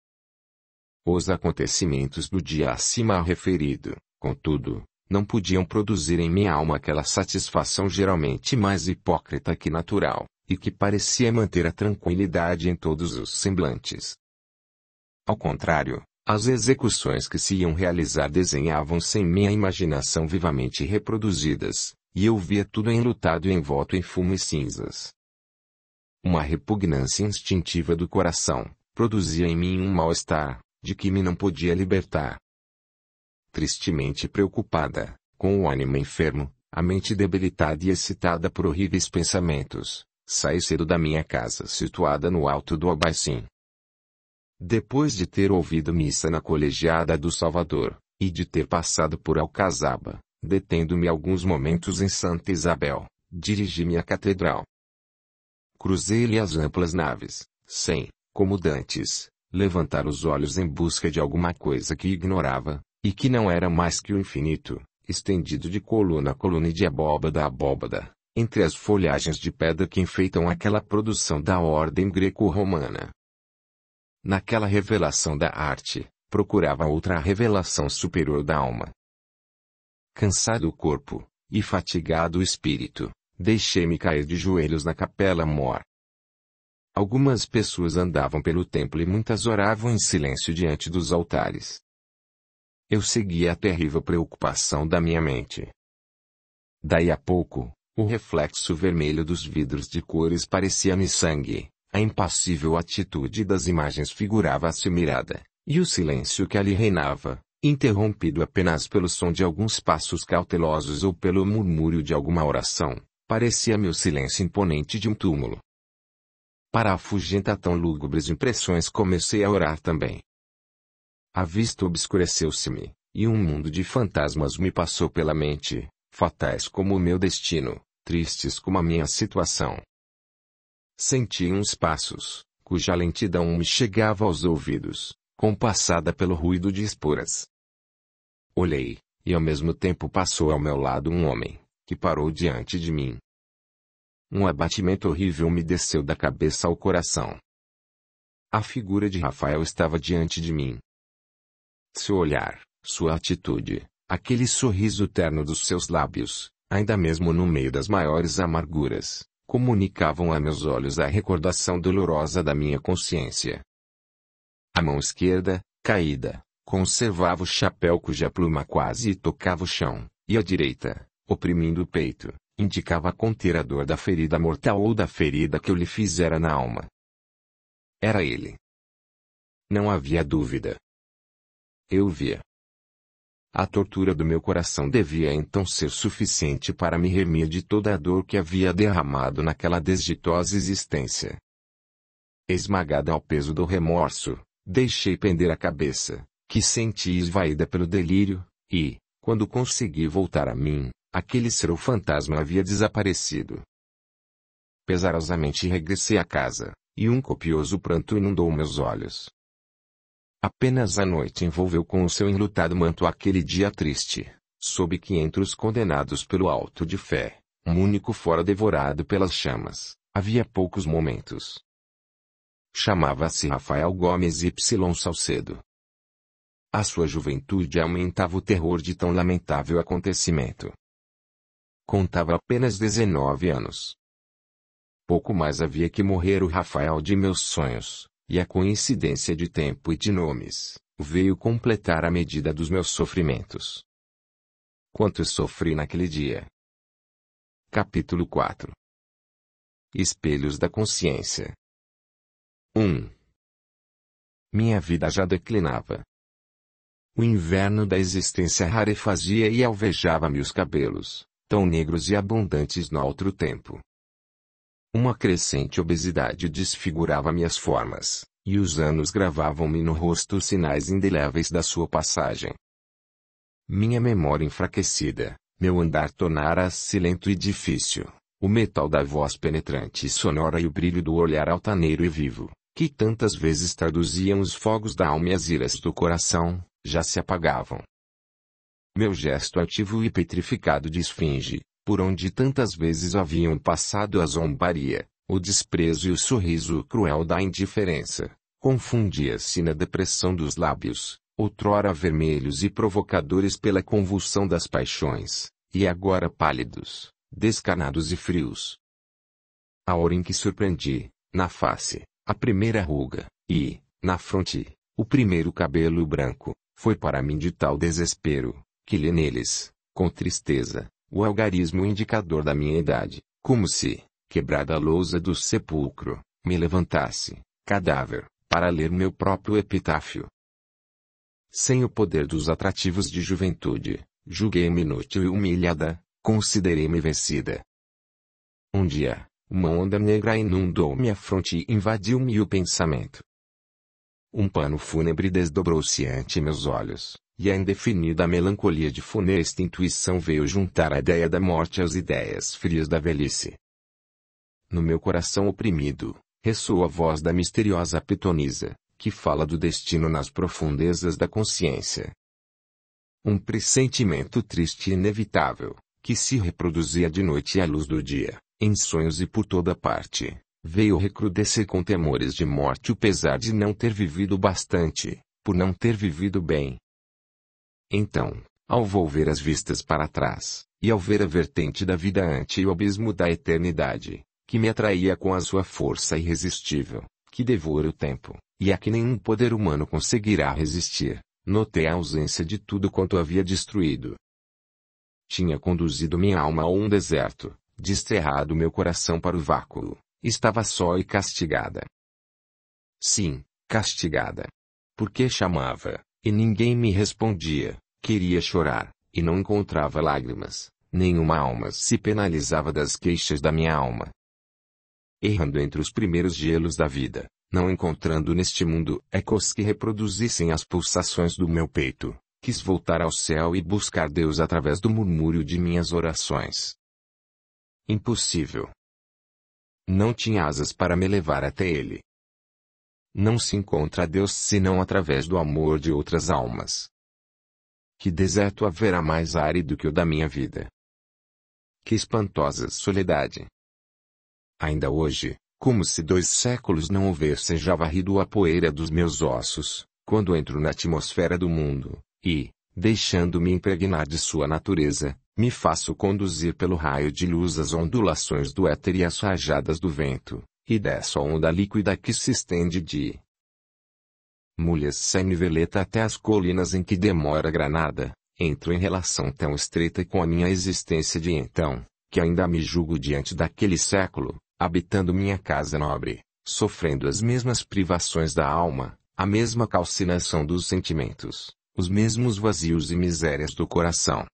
Os acontecimentos do dia acima referido, contudo, não podiam produzir em minha alma aquela satisfação geralmente mais hipócrita que natural, e que parecia manter a tranquilidade em todos os semblantes. Ao contrário, as execuções que se iam realizar desenhavam-se em minha imaginação vivamente reproduzidas, e eu via tudo enlutado e envolto em fumo e cinzas. Uma repugnância instintiva do coração produzia em mim um mal-estar, de que me não podia libertar. Tristemente preocupada, com o ânimo enfermo, a mente debilitada e excitada por horríveis pensamentos, saí cedo da minha casa situada no alto do Abaicim. Depois de ter ouvido missa na colegiada do Salvador, e de ter passado por Alcazaba, detendo-me alguns momentos em Santa Isabel, dirigi-me à catedral. Cruzei-lhe as amplas naves, sem, como dantes, levantar os olhos em busca de alguma coisa que ignorava, e que não era mais que o infinito, estendido de coluna a coluna e de abóbada a abóbada, entre as folhagens de pedra que enfeitam aquela produção da ordem greco-romana. Naquela revelação da arte, procurava outra revelação superior da alma. Cansado o corpo, e fatigado o espírito, deixei-me cair de joelhos na capela mor. Algumas pessoas andavam pelo templo e muitas oravam em silêncio diante dos altares. Eu seguia a terrível preocupação da minha mente. Daí a pouco, o reflexo vermelho dos vidros de cores parecia-me sangue, a impassível atitude das imagens figurava-se mirada, e o silêncio que ali reinava, interrompido apenas pelo som de alguns passos cautelosos ou pelo murmúrio de alguma oração, parecia-me o silêncio imponente de um túmulo. Para afugentar tão lúgubres impressões comecei a orar também. A vista obscureceu-se-me, e um mundo de fantasmas me passou pela mente, fatais como o meu destino, tristes como a minha situação. Senti uns passos, cuja lentidão me chegava aos ouvidos, compassada pelo ruído de esporas. Olhei, e ao mesmo tempo passou ao meu lado um homem, que parou diante de mim. Um abatimento horrível me desceu da cabeça ao coração. A figura de Rafael estava diante de mim. Seu olhar, sua atitude, aquele sorriso terno dos seus lábios, ainda mesmo no meio das maiores amarguras, comunicavam a meus olhos a recordação dolorosa da minha consciência. A mão esquerda, caída, conservava o chapéu cuja pluma quase tocava o chão, e a direita, oprimindo o peito, indicava conter a dor da ferida mortal ou da ferida que eu lhe fizera na alma. Era ele. Não havia dúvida. Eu via. A tortura do meu coração devia então ser suficiente para me remir de toda a dor que havia derramado naquela desditosa existência. Esmagada ao peso do remorso, deixei pender a cabeça, que senti esvaída pelo delírio, e, quando consegui voltar a mim, aquele ser ou fantasma havia desaparecido. Pesarosamente regressei à casa, e um copioso pranto inundou meus olhos. Apenas a noite envolveu com o seu enlutado manto aquele dia triste, sob que entre os condenados pelo auto de fé, um único fora devorado pelas chamas, havia poucos momentos. Chamava-se Rafael Gomes Y Salcedo. A sua juventude aumentava o terror de tão lamentável acontecimento. Contava apenas 19 anos. Pouco mais havia que morrer o Rafael de meus sonhos. E a coincidência de tempo e de nomes, veio completar a medida dos meus sofrimentos. Quanto sofri naquele dia. Capítulo 4. Espelhos da consciência. 1. Minha vida já declinava. O inverno da existência rarefazia e alvejava-me os cabelos, tão negros e abundantes no outro tempo. Uma crescente obesidade desfigurava minhas formas, e os anos gravavam-me no rosto os sinais indeléveis da sua passagem. Minha memória enfraquecida, meu andar tornara-se lento e difícil, o metal da voz penetrante e sonora e o brilho do olhar altaneiro e vivo, que tantas vezes traduziam os fogos da alma e as iras do coração, já se apagavam. Meu gesto altivo e petrificado de esfinge, por onde tantas vezes haviam passado a zombaria, o desprezo e o sorriso cruel da indiferença, confundia-se na depressão dos lábios, outrora vermelhos e provocadores pela convulsão das paixões, e agora pálidos, descarnados e frios. A hora em que surpreendi, na face, a primeira ruga, e, na fronte, o primeiro cabelo branco, foi para mim de tal desespero, que li neles, com tristeza, o algarismo indicador da minha idade, como se, quebrada a lousa do sepulcro, me levantasse, cadáver, para ler meu próprio epitáfio. Sem o poder dos atrativos de juventude, julguei-me inútil e humilhada, considerei-me vencida. Um dia, uma onda negra inundou minha fronte e invadiu-me o pensamento. Um pano fúnebre desdobrou-se ante meus olhos, e a indefinida melancolia de funesta intuição veio juntar a ideia da morte às ideias frias da velhice. No meu coração oprimido, ressoou a voz da misteriosa pitonisa, que fala do destino nas profundezas da consciência. Um pressentimento triste e inevitável, que se reproduzia de noite à luz do dia, em sonhos e por toda parte, veio recrudescer com temores de morte o pesar de não ter vivido bastante, por não ter vivido bem. Então, ao volver as vistas para trás, e ao ver a vertente da vida ante o abismo da eternidade, que me atraía com a sua força irresistível, que devora o tempo, e a que nenhum poder humano conseguirá resistir, notei a ausência de tudo quanto havia destruído. Tinha conduzido minha alma a um deserto, desterrado meu coração para o vácuo, estava só e castigada. Sim, castigada. Porque chamava, e ninguém me respondia, queria chorar, e não encontrava lágrimas, nenhuma alma se penalizava das queixas da minha alma. Errando entre os primeiros gelos da vida, não encontrando neste mundo ecos que reproduzissem as pulsações do meu peito, quis voltar ao céu e buscar Deus através do murmúrio de minhas orações. Impossível. Não tinha asas para me levar até Ele. Não se encontra Deus senão através do amor de outras almas. Que deserto haverá mais árido que o da minha vida? Que espantosa soledade! Ainda hoje, como se 2 séculos não houvessem já varrido a poeira dos meus ossos, quando entro na atmosfera do mundo, e, deixando-me impregnar de sua natureza, me faço conduzir pelo raio de luz às ondulações do éter e às rajadas do vento, e desço a onda líquida que se estende de Mulhas sem niveleta até as colinas em que demora Granada, entro em relação tão estreita com a minha existência de então, que ainda me julgo diante daquele século, habitando minha casa nobre, sofrendo as mesmas privações da alma, a mesma calcinação dos sentimentos, os mesmos vazios e misérias do coração.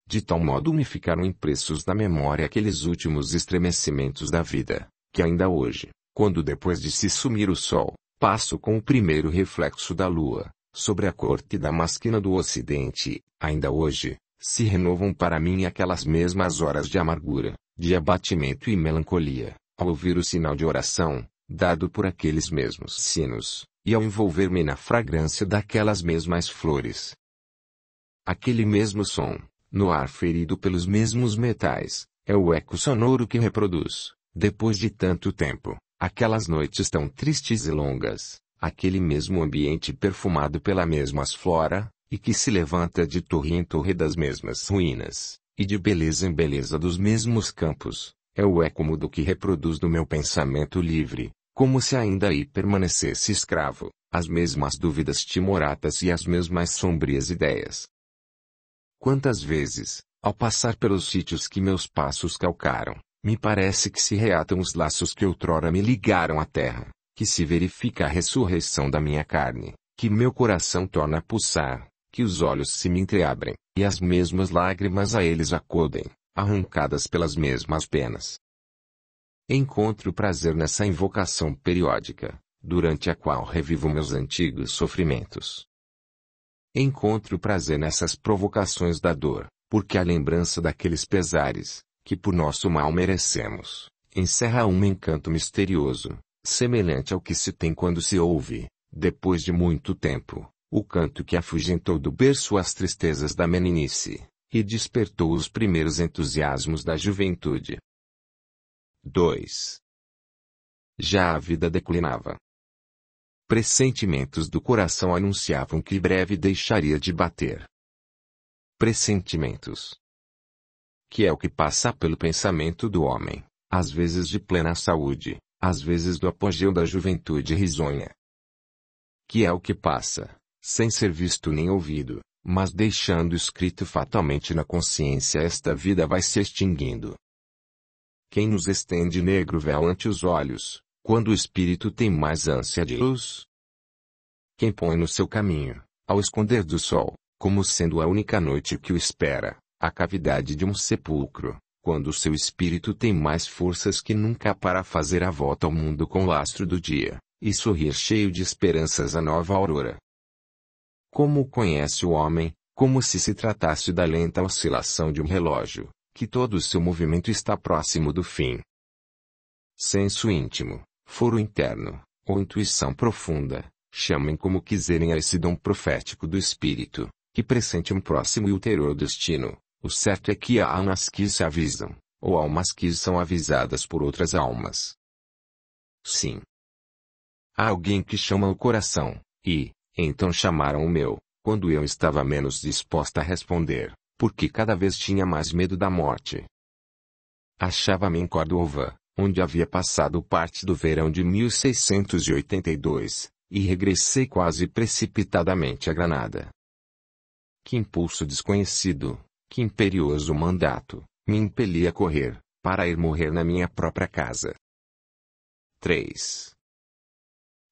De tal modo me ficaram impressos na memória aqueles últimos estremecimentos da vida, que ainda hoje, quando depois de se sumir o sol, passo com o primeiro reflexo da lua, sobre a corte damasquina do ocidente, ainda hoje, se renovam para mim aquelas mesmas horas de amargura, de abatimento e melancolia, ao ouvir o sinal de oração, dado por aqueles mesmos sinos, e ao envolver-me na fragrância daquelas mesmas flores. Aquele mesmo som, no ar ferido pelos mesmos metais, é o eco sonoro que reproduz, depois de tanto tempo, aquelas noites tão tristes e longas, aquele mesmo ambiente perfumado pela mesma flora, e que se levanta de torre em torre das mesmas ruínas, e de beleza em beleza dos mesmos campos, é o eco mudo que reproduz no meu pensamento livre, como se ainda aí permanecesse escravo, as mesmas dúvidas timoratas e as mesmas sombrias ideias. Quantas vezes, ao passar pelos sítios que meus passos calcaram, me parece que se reatam os laços que outrora me ligaram à terra, que se verifica a ressurreição da minha carne, que meu coração torna a pulsar, que os olhos se me entreabrem, e as mesmas lágrimas a eles acodem, arrancadas pelas mesmas penas. Encontro prazer nessa invocação periódica, durante a qual revivo meus antigos sofrimentos. Encontro prazer nessas provocações da dor, porque a lembrança daqueles pesares, que por nosso mal merecemos, encerra um encanto misterioso, semelhante ao que se tem quando se ouve, depois de muito tempo, o canto que afugentou do berço as tristezas da meninice, e despertou os primeiros entusiasmos da juventude. 2. Já a vida declinava. Pressentimentos do coração anunciavam que breve deixaria de bater. Pressentimentos. Que é o que passa pelo pensamento do homem, às vezes de plena saúde, às vezes do apogeu da juventude risonha. Que é o que passa, sem ser visto nem ouvido, mas deixando escrito fatalmente na consciência: esta vida vai se extinguindo. Quem nos estende negro véu ante os olhos, quando o espírito tem mais ânsia de luz? Quem põe no seu caminho, ao esconder do sol, como sendo a única noite que o espera, a cavidade de um sepulcro, quando o seu espírito tem mais forças que nunca para fazer a volta ao mundo com o lastro do dia, e sorrir cheio de esperanças a nova aurora? Como o conhece o homem, como se tratasse da lenta oscilação de um relógio, que todo o seu movimento está próximo do fim? Senso íntimo, foro interno, ou intuição profunda, chamem como quiserem a esse dom profético do espírito, que pressente um próximo e ulterior destino. O certo é que há almas que se avisam, ou almas que são avisadas por outras almas. Sim. Há alguém que chama o coração, e, então chamaram o meu, quando eu estava menos disposta a responder, porque cada vez tinha mais medo da morte. Achava-me em Córdoba, onde havia passado parte do verão de 1682, e regressei quase precipitadamente a Granada. Que impulso desconhecido, que imperioso mandato, me impelia a correr, para ir morrer na minha própria casa. 3.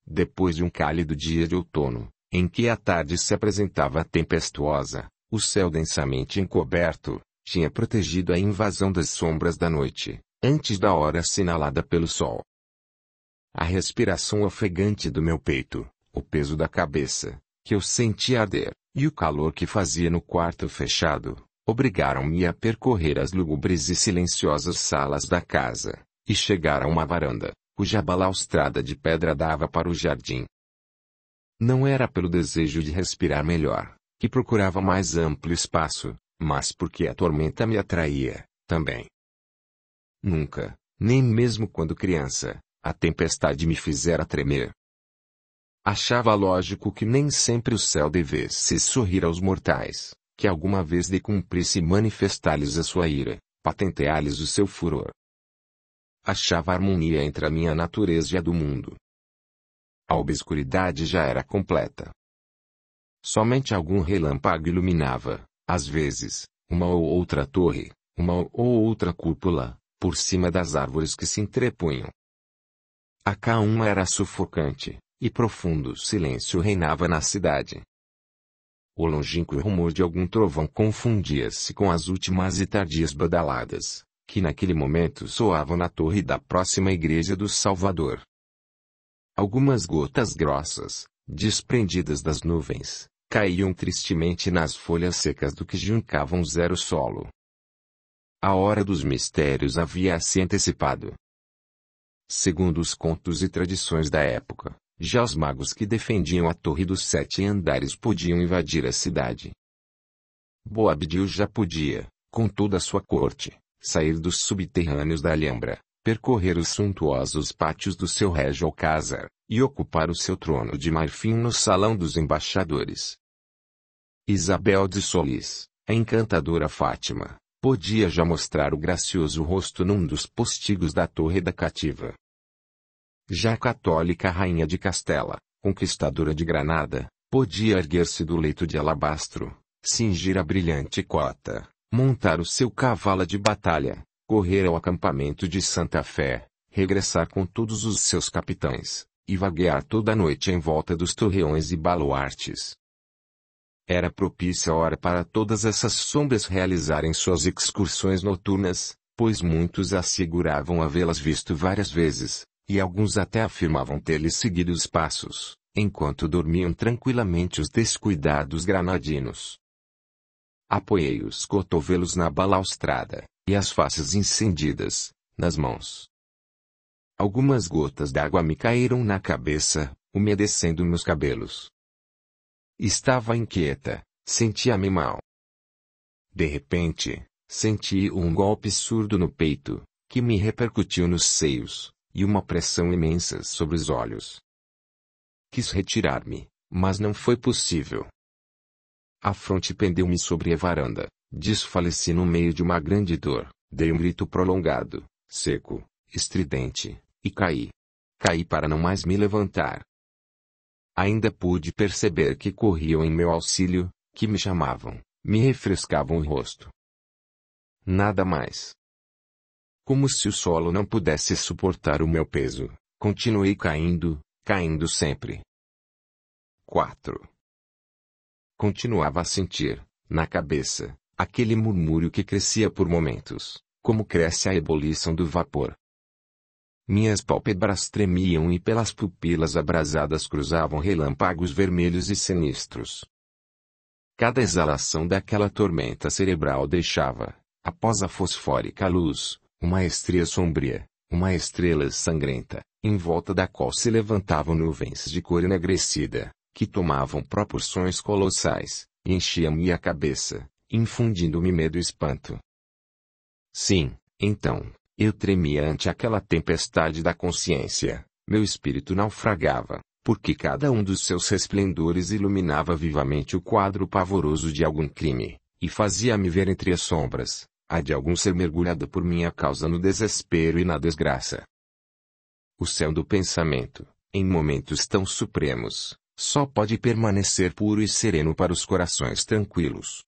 Depois de um cálido dia de outono, em que a tarde se apresentava tempestuosa, o céu densamente encoberto, tinha protegido a invasão das sombras da noite, antes da hora assinalada pelo sol. A respiração ofegante do meu peito, o peso da cabeça, que eu sentia arder, e o calor que fazia no quarto fechado, obrigaram-me a percorrer as lúgubres e silenciosas salas da casa, e chegar a uma varanda, cuja balaustrada de pedra dava para o jardim. Não era pelo desejo de respirar melhor, que procurava mais amplo espaço, mas porque a tormenta me atraía, também. Nunca, nem mesmo quando criança, a tempestade me fizera tremer. Achava lógico que nem sempre o céu devesse sorrir aos mortais, que alguma vez lhe cumprisse manifestar-lhes a sua ira, patentear-lhes o seu furor. Achava harmonia entre a minha natureza e a do mundo. A obscuridade já era completa. Somente algum relâmpago iluminava, às vezes, uma ou outra torre, uma ou outra cúpula, por cima das árvores que se entrepunham. A calma era sufocante, e profundo silêncio reinava na cidade. O longínquo rumor de algum trovão confundia-se com as últimas e tardias badaladas, que naquele momento soavam na torre da próxima igreja do Salvador. Algumas gotas grossas, desprendidas das nuvens, caíam tristemente nas folhas secas do que juncavam zero solo. A hora dos mistérios havia se antecipado. Segundo os contos e tradições da época, já os magos que defendiam a Torre dos 7 Andares podiam invadir a cidade. Boabdil já podia, com toda a sua corte, sair dos subterrâneos da Alhambra, percorrer os suntuosos pátios do seu régio alcázar, e ocupar o seu trono de marfim no salão dos embaixadores. Isabel de Solis, a encantadora Fátima, podia já mostrar o gracioso rosto num dos postigos da Torre da Cativa. Já a católica rainha de Castela, conquistadora de Granada, podia erguer-se do leito de alabastro, cingir a brilhante cota, montar o seu cavalo de batalha, correr ao acampamento de Santa Fé, regressar com todos os seus capitães, e vaguear toda a noite em volta dos torreões e baluartes. Era propícia hora para todas essas sombras realizarem suas excursões noturnas, pois muitos asseguravam havê-las visto várias vezes, e alguns até afirmavam ter-lhes seguido os passos, enquanto dormiam tranquilamente os descuidados granadinos. Apoiei os cotovelos na balaustrada, e as faces incendidas, nas mãos. Algumas gotas d'água me caíram na cabeça, umedecendo meus cabelos. Estava inquieta, sentia-me mal. De repente, senti um golpe surdo no peito, que me repercutiu nos seios, e uma pressão imensa sobre os olhos. Quis retirar-me, mas não foi possível. A fronte pendeu-me sobre a varanda, desfaleci no meio de uma grande dor, dei um grito prolongado, seco, estridente, e caí. Caí para não mais me levantar. Ainda pude perceber que corriam em meu auxílio, que me chamavam, me refrescavam o rosto. Nada mais. Como se o solo não pudesse suportar o meu peso, continuei caindo, caindo sempre. 4. Continuava a sentir, na cabeça, aquele murmúrio que crescia por momentos, como cresce a ebulição do vapor. Minhas pálpebras tremiam e pelas pupilas abrasadas cruzavam relâmpagos vermelhos e sinistros. Cada exalação daquela tormenta cerebral deixava, após a fosfórica luz, uma estria sombria, uma estrela sangrenta, em volta da qual se levantavam nuvens de cor enegrecida, que tomavam proporções colossais, e enchiam-me a cabeça, infundindo-me medo e espanto. Sim, então, eu tremia ante aquela tempestade da consciência, meu espírito naufragava, porque cada um dos seus resplendores iluminava vivamente o quadro pavoroso de algum crime, e fazia-me ver entre as sombras, a de algum ser mergulhado por minha causa no desespero e na desgraça. O céu do pensamento, em momentos tão supremos, só pode permanecer puro e sereno para os corações tranquilos.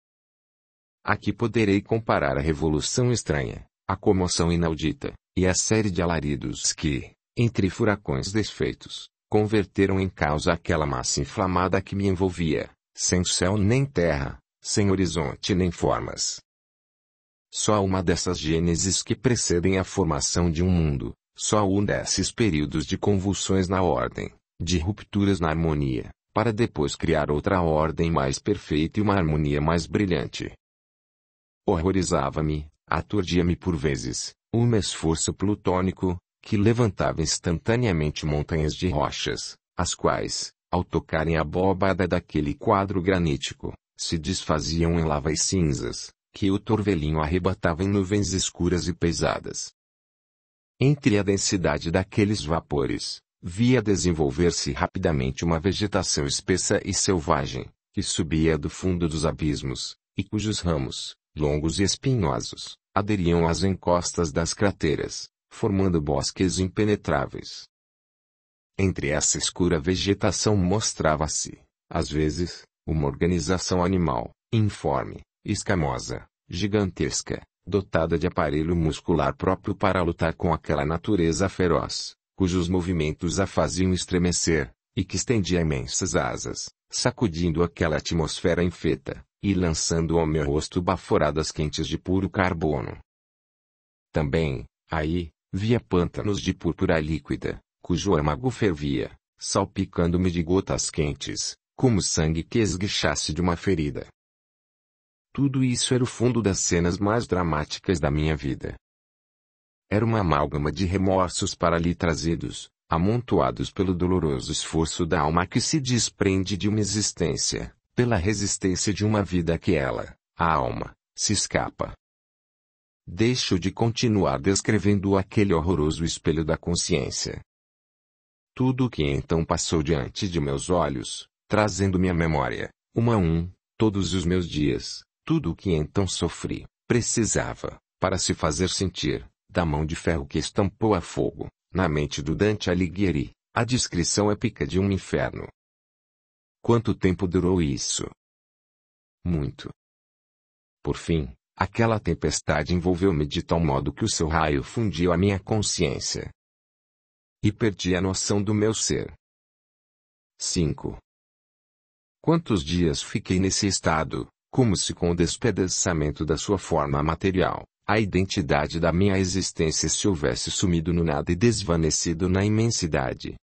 Aqui poderei comparar a revolução estranha, a comoção inaudita, e a série de alaridos que, entre furacões desfeitos, converteram em caos aquela massa inflamada que me envolvia, sem céu nem terra, sem horizonte nem formas. Só uma dessas gêneses que precedem a formação de um mundo, só um desses períodos de convulsões na ordem, de rupturas na harmonia, para depois criar outra ordem mais perfeita e uma harmonia mais brilhante. Horrorizava-me, aturdia-me por vezes, um esforço plutônico, que levantava instantaneamente montanhas de rochas, as quais, ao tocarem a abóbada daquele quadro granítico, se desfaziam em lava e cinzas, que o torvelinho arrebatava em nuvens escuras e pesadas. Entre a densidade daqueles vapores, via desenvolver-se rapidamente uma vegetação espessa e selvagem, que subia do fundo dos abismos, e cujos ramos, longos e espinhosos, aderiam às encostas das crateras, formando bosques impenetráveis. Entre essa escura vegetação mostrava-se, às vezes, uma organização animal, informe, escamosa, gigantesca, dotada de aparelho muscular próprio para lutar com aquela natureza feroz, cujos movimentos a faziam estremecer, e que estendia imensas asas, sacudindo aquela atmosfera infeta, e lançando ao meu rosto baforadas quentes de puro carbono. Também, aí, via pântanos de púrpura líquida, cujo âmago fervia, salpicando-me de gotas quentes, como sangue que esguichasse de uma ferida. Tudo isso era o fundo das cenas mais dramáticas da minha vida. Era uma amálgama de remorsos para ali trazidos, amontoados pelo doloroso esforço da alma que se desprende de uma existência, pela resistência de uma vida que ela, a alma, se escapa. Deixo de continuar descrevendo aquele horroroso espelho da consciência. Tudo o que então passou diante de meus olhos, trazendo-me à memória, um a um, todos os meus dias, tudo o que então sofri, precisava, para se fazer sentir, da mão de ferro que estampou a fogo, na mente do Dante Alighieri, a descrição épica de um inferno. Quanto tempo durou isso? Muito. Por fim, aquela tempestade envolveu-me de tal modo que o seu raio fundiu a minha consciência. E perdi a noção do meu ser. 5. Quantos dias fiquei nesse estado, como se com o despedaçamento da sua forma material, a identidade da minha existência se houvesse sumido no nada e desvanecido na imensidade.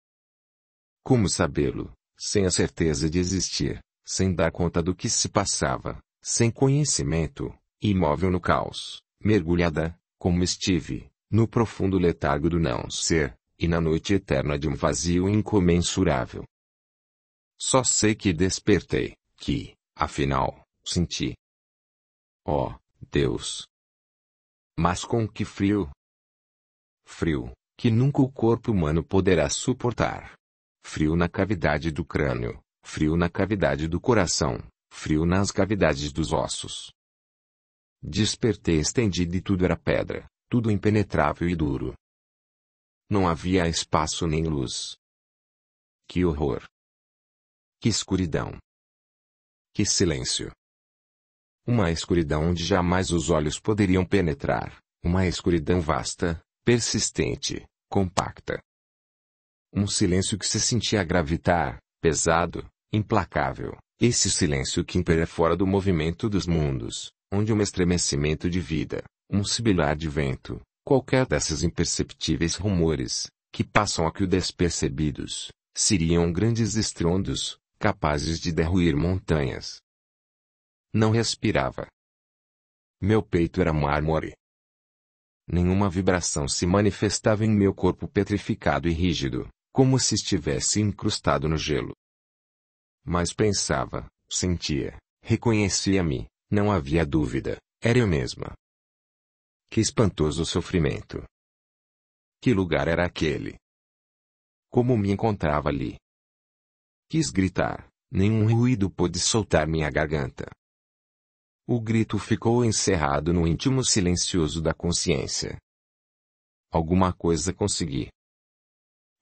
Como sabê-lo, sem a certeza de existir, sem dar conta do que se passava, sem conhecimento, imóvel no caos, mergulhada, como estive, no profundo letargo do não ser, e na noite eterna de um vazio incomensurável. Só sei que despertei, que, afinal, senti. Oh, Deus! Mas com que frio! Frio, que nunca o corpo humano poderá suportar. Frio na cavidade do crânio, frio na cavidade do coração, frio nas cavidades dos ossos. Despertei estendido e tudo era pedra, tudo impenetrável e duro. Não havia espaço nem luz. Que horror! Que escuridão! Que silêncio! Uma escuridão onde jamais os olhos poderiam penetrar, uma escuridão vasta, persistente, compacta. Um silêncio que se sentia gravitar, pesado, implacável, esse silêncio que impera fora do movimento dos mundos, onde um estremecimento de vida, um sibilar de vento, qualquer desses imperceptíveis rumores, que passam aqui despercebidos, seriam grandes estrondos, capazes de derruir montanhas. Não respirava. Meu peito era mármore. Nenhuma vibração se manifestava em meu corpo petrificado e rígido, como se estivesse incrustado no gelo. Mas pensava, sentia, reconhecia-me, não havia dúvida, era eu mesma. Que espantoso sofrimento! Que lugar era aquele? Como me encontrava ali? Quis gritar, nenhum ruído pôde soltar minha garganta. O grito ficou encerrado no íntimo silencioso da consciência. Alguma coisa consegui.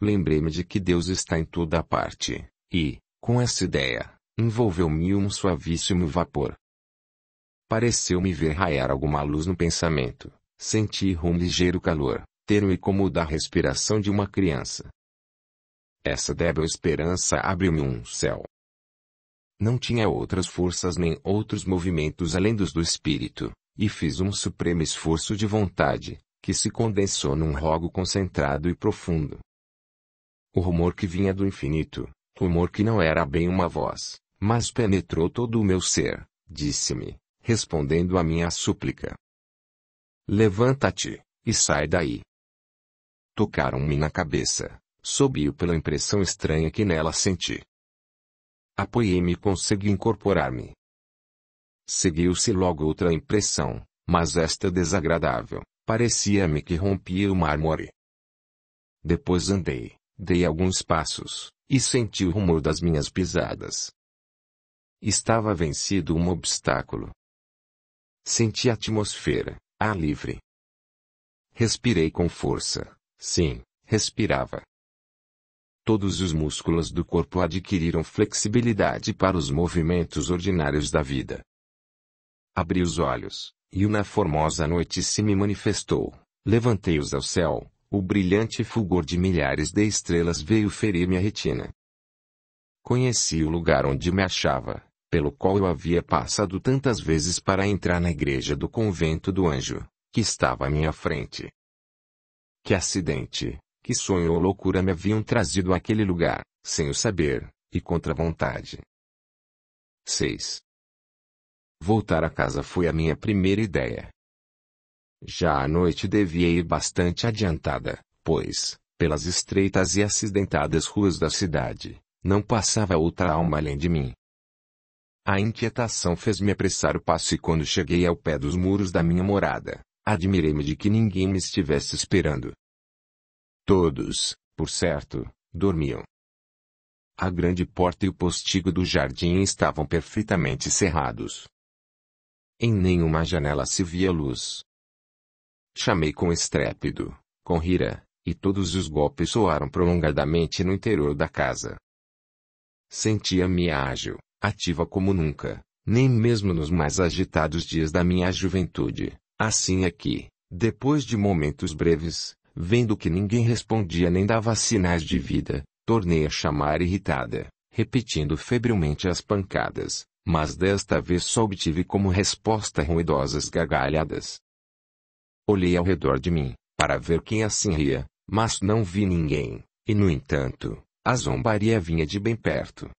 Lembrei-me de que Deus está em toda parte, e, com essa ideia, envolveu-me um suavíssimo vapor. Pareceu-me ver raiar alguma luz no pensamento, senti um ligeiro calor, tênue como o da respiração de uma criança. Essa débil esperança abriu-me um céu. Não tinha outras forças nem outros movimentos além dos do espírito, e fiz um supremo esforço de vontade, que se condensou num rogo concentrado e profundo. O rumor que vinha do infinito, rumor que não era bem uma voz, mas penetrou todo o meu ser, disse-me, respondendo à minha súplica: levanta-te, e sai daí. Tocaram-me na cabeça, sob-o pela impressão estranha que nela senti. Apoiei-me e consegui incorporar-me. Seguiu-se logo outra impressão, mas esta desagradável, parecia-me que rompia o mármore. Depois andei, dei alguns passos, e senti o rumor das minhas pisadas. Estava vencido um obstáculo. Senti a atmosfera, ar livre. Respirei com força, sim, respirava. Todos os músculos do corpo adquiriram flexibilidade para os movimentos ordinários da vida. Abri os olhos, e uma formosa noite se me manifestou. Levantei-os ao céu, o brilhante fulgor de milhares de estrelas veio ferir minha retina. Conheci o lugar onde me achava, pelo qual eu havia passado tantas vezes para entrar na igreja do convento do Anjo, que estava à minha frente. Que acidente! Que sonho ou loucura me haviam trazido àquele lugar, sem o saber, e contra a vontade. 6. Voltar a casa foi a minha primeira ideia. Já a noite devia ir bastante adiantada, pois, pelas estreitas e acidentadas ruas da cidade, não passava outra alma além de mim. A inquietação fez-me apressar o passo e quando cheguei ao pé dos muros da minha morada, admirei-me de que ninguém me estivesse esperando. Todos, por certo, dormiam. A grande porta e o postigo do jardim estavam perfeitamente cerrados. Em nenhuma janela se via luz. Chamei com estrépito, com rira, e todos os golpes soaram prolongadamente no interior da casa. Sentia-me ágil, ativa como nunca, nem mesmo nos mais agitados dias da minha juventude. Assim é que, depois de momentos breves, vendo que ninguém respondia nem dava sinais de vida, tornei a chamar irritada, repetindo febrilmente as pancadas, mas desta vez só obtive como resposta ruidosas gargalhadas. Olhei ao redor de mim, para ver quem assim ria, mas não vi ninguém, e no entanto, a zombaria vinha de bem perto.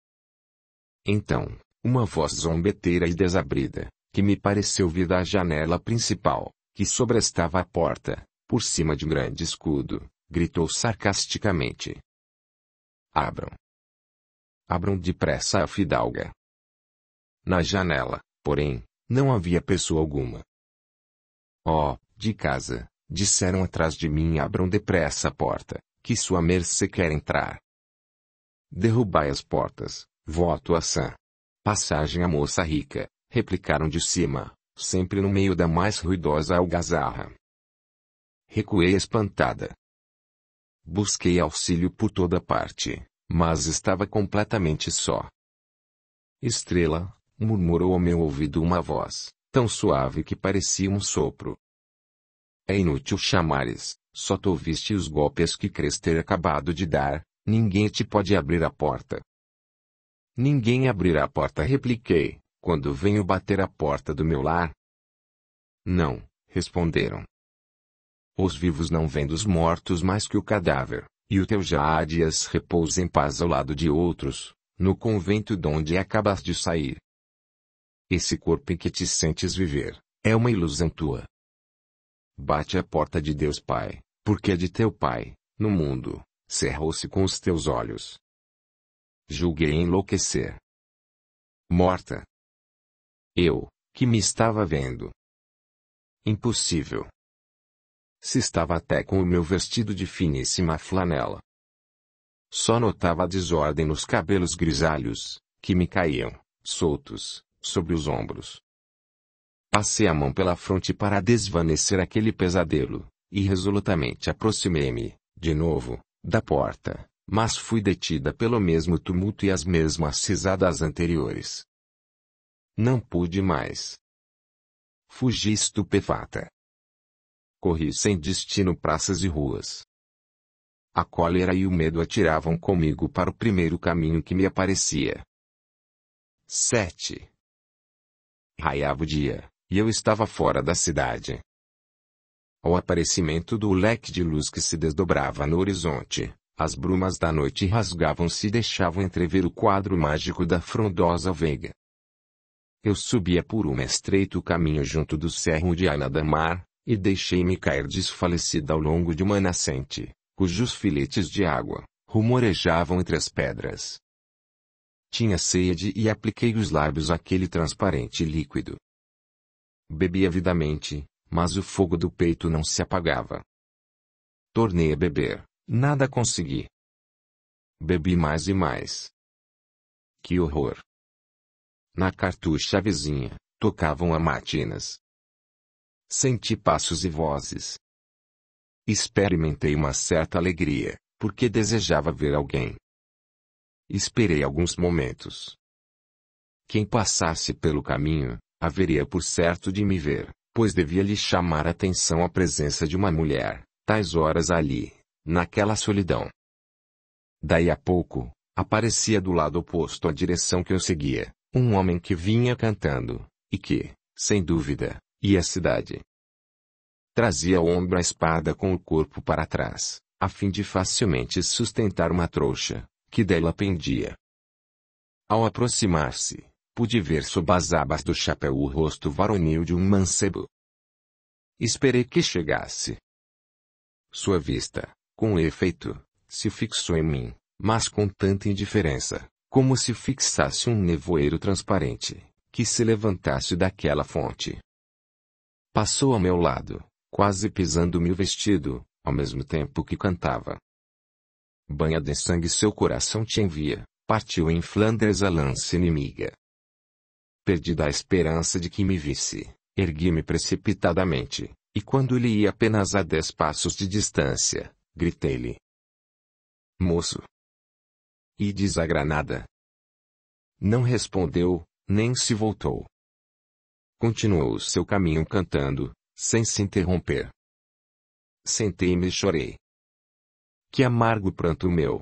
Então, uma voz zombeteira e desabrida, que me pareceu vir da janela principal, que sobrestava a porta, por cima de um grande escudo, gritou sarcasticamente. Abram. Abram depressa a fidalga. Na janela, porém, não havia pessoa alguma. Oh, de casa, disseram atrás de mim, abram depressa a porta, que sua mercê quer entrar. Derrubai as portas, voto a sã. Passagem à moça rica, replicaram de cima, sempre no meio da mais ruidosa algazarra. Recuei espantada. Busquei auxílio por toda parte, mas estava completamente só. Estrela, murmurou ao meu ouvido uma voz, tão suave que parecia um sopro. É inútil chamares, só tu ouviste os golpes que crês ter acabado de dar, ninguém te pode abrir a porta. Ninguém abrirá a porta, repliquei, quando venho bater a porta do meu lar. Não, responderam. Os vivos não vêm dos mortos mais que o cadáver, e o teu já há dias repousa em paz ao lado de outros, no convento donde acabas de sair. Esse corpo em que te sentes viver, é uma ilusão tua. Bate a porta de Deus Pai, porque é de teu Pai, no mundo, cerrou-se com os teus olhos. Julguei enlouquecer. Morta. Eu, que me estava vendo. Impossível. Se estava até com o meu vestido de finíssima flanela. Só notava a desordem nos cabelos grisalhos, que me caíam, soltos, sobre os ombros. Passei a mão pela fronte para desvanecer aquele pesadelo, e resolutamente aproximei-me, de novo, da porta, mas fui detida pelo mesmo tumulto e as mesmas risadas anteriores. Não pude mais. Fugi estupefata. Corri sem destino praças e ruas. A cólera e o medo atiravam comigo para o primeiro caminho que me aparecia. 7. Raiava o dia, e eu estava fora da cidade. Ao aparecimento do leque de luz que se desdobrava no horizonte, as brumas da noite rasgavam-se e deixavam entrever o quadro mágico da frondosa veiga. Eu subia por um estreito caminho junto do cerro de Ainadamar, e deixei-me cair desfalecida ao longo de uma nascente, cujos filetes de água rumorejavam entre as pedras. Tinha sede e apliquei os lábios àquele transparente líquido. Bebi avidamente, mas o fogo do peito não se apagava. Tornei a beber, nada consegui. Bebi mais e mais. Que horror! Na cartucha vizinha, tocavam a matinas. Senti passos e vozes. Experimentei uma certa alegria, porque desejava ver alguém. Esperei alguns momentos. Quem passasse pelo caminho, haveria por certo de me ver, pois devia lhe chamar a atenção a presença de uma mulher, tais horas ali, naquela solidão. Daí a pouco, aparecia do lado oposto à direção que eu seguia, um homem que vinha cantando, e que, sem dúvida, ia à cidade. Trazia ao ombro a espada com o corpo para trás, a fim de facilmente sustentar uma trouxa, que dela pendia. Ao aproximar-se, pude ver sob as abas do chapéu o rosto varonil de um mancebo. Esperei que chegasse. Sua vista, com efeito, se fixou em mim, mas com tanta indiferença, como se fixasse um nevoeiro transparente, que se levantasse daquela fonte. Passou ao meu lado, quase pisando-me o vestido, ao mesmo tempo que cantava. Banha de sangue seu coração te envia, partiu em Flandres a lança inimiga. Perdida a esperança de que me visse, ergui-me precipitadamente, e quando ele ia apenas a 10 passos de distância, gritei-lhe: Moço! Ides a Granada. Não respondeu, nem se voltou. Continuou o seu caminho cantando, sem se interromper. Sentei-me e chorei. Que amargo pranto meu!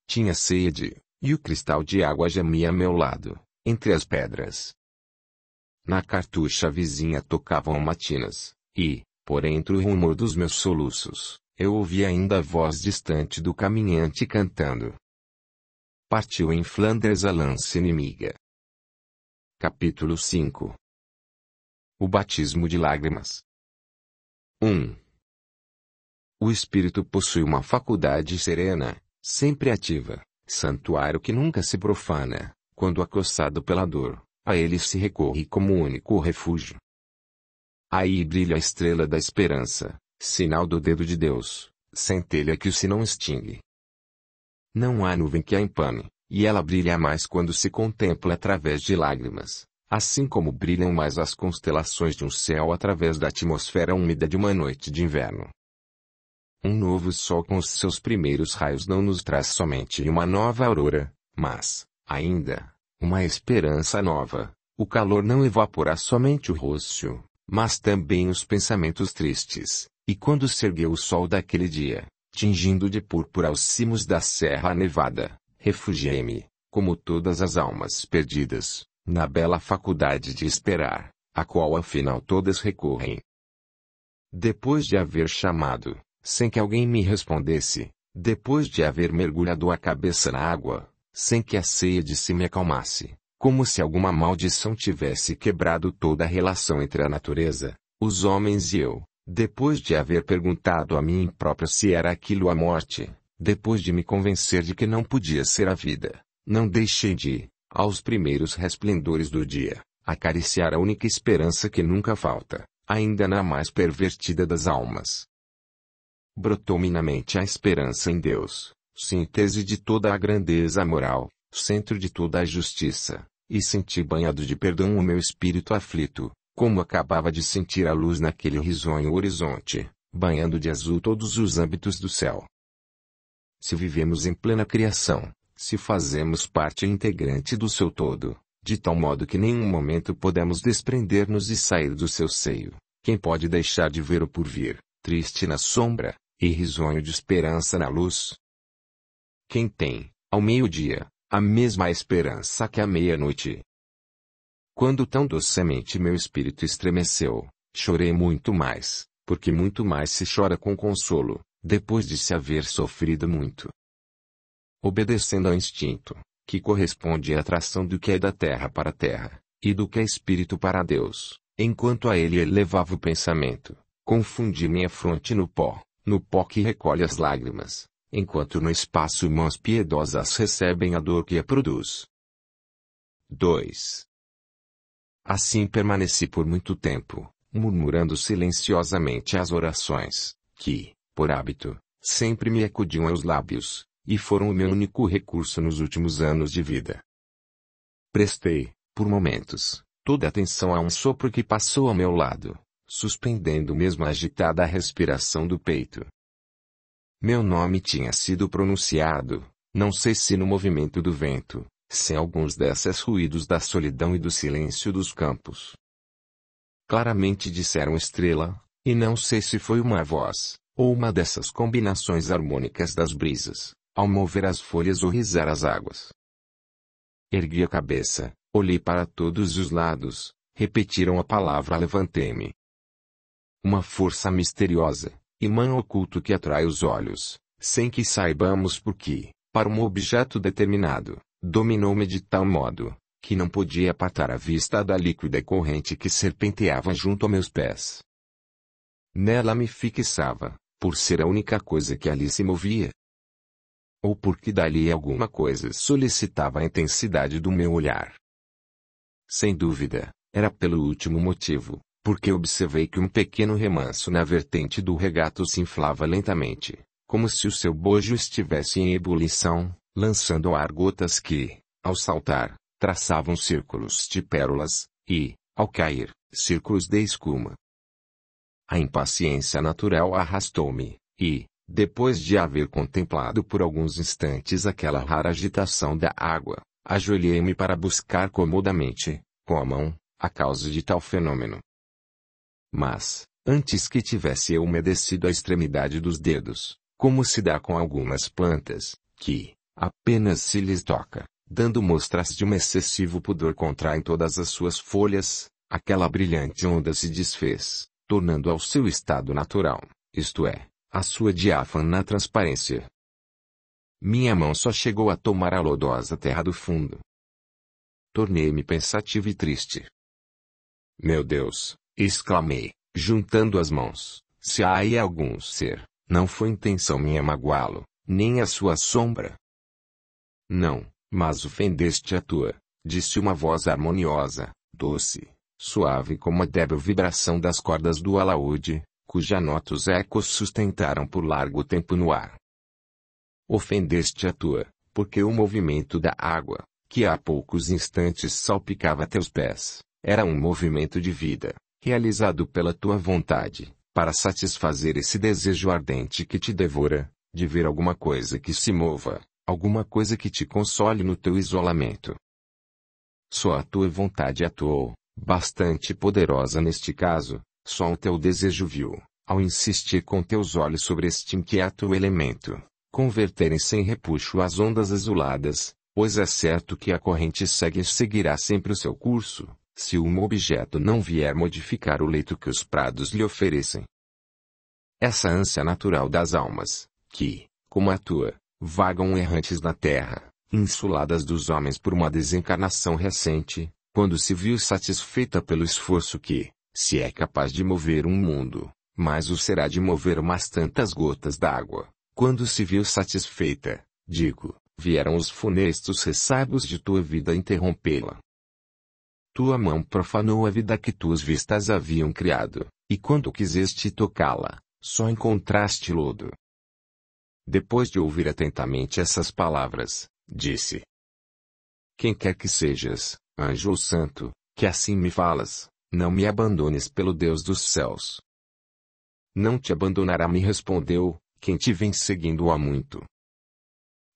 Tinha sede, e o cristal de água gemia a meu lado, entre as pedras. Na cartucha vizinha tocavam matinas, e, por entre o rumor dos meus soluços, eu ouvia ainda a voz distante do caminhante cantando. Partiu em Flandres a lança inimiga. Capítulo 5. O batismo de lágrimas. 1. O espírito possui uma faculdade serena, sempre ativa, santuário que nunca se profana, quando acossado pela dor, a ele se recorre como único refúgio. Aí brilha a estrela da esperança, sinal do dedo de Deus, centelha que se não extingue. Não há nuvem que a empane, e ela brilha mais quando se contempla através de lágrimas, assim como brilham mais as constelações de um céu através da atmosfera úmida de uma noite de inverno. Um novo sol com os seus primeiros raios não nos traz somente uma nova aurora, mas, ainda, uma esperança nova. O calor não evapora somente o rosto, mas também os pensamentos tristes, e quando se ergueu o sol daquele dia, tingindo de púrpura os cimos da Serra Nevada, refugiei-me, como todas as almas perdidas, na bela faculdade de esperar, a qual afinal todas recorrem. Depois de haver chamado, sem que alguém me respondesse, depois de haver mergulhado a cabeça na água, sem que a sede se me acalmasse, como se alguma maldição tivesse quebrado toda a relação entre a natureza, os homens e eu, depois de haver perguntado a mim próprio se era aquilo a morte, depois de me convencer de que não podia ser a vida, não deixei de, aos primeiros resplendores do dia, acariciar a única esperança que nunca falta, ainda na mais pervertida das almas. Brotou-me na mente a esperança em Deus, síntese de toda a grandeza moral, centro de toda a justiça, e senti banhado de perdão o meu espírito aflito, como acabava de sentir a luz naquele risonho horizonte, banhando de azul todos os âmbitos do céu. Se vivemos em plena criação, se fazemos parte integrante do seu todo, de tal modo que nenhum momento podemos desprender-nos e sair do seu seio, quem pode deixar de ver o porvir, triste na sombra, e risonho de esperança na luz? Quem tem, ao meio-dia, a mesma esperança que à meia-noite? Quando tão docemente meu espírito estremeceu, chorei muito mais, porque muito mais se chora com consolo, depois de se haver sofrido muito. Obedecendo ao instinto, que corresponde à atração do que é da terra para a terra, e do que é espírito para Deus, enquanto a ele elevava o pensamento, confundi minha fronte no pó que recolhe as lágrimas, enquanto no espaço mãos piedosas recebem a dor que a produz. 2. Assim permaneci por muito tempo, murmurando silenciosamente as orações, que, por hábito, sempre me acudiam aos lábios, e foram o meu único recurso nos últimos anos de vida. Prestei, por momentos, toda atenção a um sopro que passou ao meu lado, suspendendo mesmo a agitada respiração do peito. Meu nome tinha sido pronunciado, não sei se no movimento do vento, sem alguns desses ruídos da solidão e do silêncio dos campos. Claramente disseram estrela, e não sei se foi uma voz, ou uma dessas combinações harmônicas das brisas, ao mover as folhas ou rizar as águas. Ergui a cabeça, olhei para todos os lados, repetiram a palavra, levantei-me. Uma força misteriosa, imã oculto que atrai os olhos, sem que saibamos por quê, para um objeto determinado, dominou-me de tal modo, que não podia apartar a vista da líquida corrente que serpenteava junto a meus pés. Nela me fixava, por ser a única coisa que ali se movia. Ou porque dali alguma coisa solicitava a intensidade do meu olhar. Sem dúvida, era pelo último motivo, porque observei que um pequeno remanso na vertente do regato se inflava lentamente, como se o seu bojo estivesse em ebulição, lançando ao ar gotas que, ao saltar, traçavam círculos de pérolas, e, ao cair, círculos de escuma. A impaciência natural arrastou-me, e, depois de haver contemplado por alguns instantes aquela rara agitação da água, ajoelhei-me para buscar comodamente, com a mão, a causa de tal fenômeno. Mas, antes que tivesse eu umedecido a extremidade dos dedos, como se dá com algumas plantas, que, apenas se lhes toca, dando mostras de um excessivo pudor contraem todas as suas folhas, aquela brilhante onda se desfez, tornando ao seu estado natural, isto é, a sua diáfana transparência. Minha mão só chegou a tomar a lodosa terra do fundo. Tornei-me pensativo e triste. Meu Deus, exclamei, juntando as mãos, se há aí algum ser, Não foi intenção minha magoá-lo, nem a sua sombra. Não, mas ofendeste a tua, disse uma voz harmoniosa, doce, suave como a débil vibração das cordas do alaúde, cuja nota os ecos sustentaram por largo tempo no ar. Ofendeste a tua, porque o movimento da água, que há poucos instantes salpicava teus pés, era um movimento de vida, realizado pela tua vontade, para satisfazer esse desejo ardente que te devora, de ver alguma coisa que se mova, alguma coisa que te console no teu isolamento. Só a tua vontade atuou, bastante poderosa neste caso, só o teu desejo viu, ao insistir com teus olhos sobre este inquieto elemento, converterem sem repuxo as ondas azuladas, pois é certo que a corrente segue e seguirá sempre o seu curso, se um objeto não vier modificar o leito que os prados lhe oferecem. Essa ânsia natural das almas, que, como a tua, vagam errantes na terra, insuladas dos homens por uma desencarnação recente, quando se viu satisfeita pelo esforço que, se é capaz de mover um mundo, mais o será de mover umas tantas gotas d'água, quando se viu satisfeita, digo, vieram os funestos ressabos de tua vida interrompê-la. Tua mão profanou a vida que tuas vistas haviam criado, e quando quiseste tocá-la, só encontraste lodo. Depois de ouvir atentamente essas palavras, disse: Quem quer que sejas, anjo ou santo, que assim me falas, não me abandones pelo Deus dos céus. Não te abandonará, me respondeu, quem te vem seguindo há muito.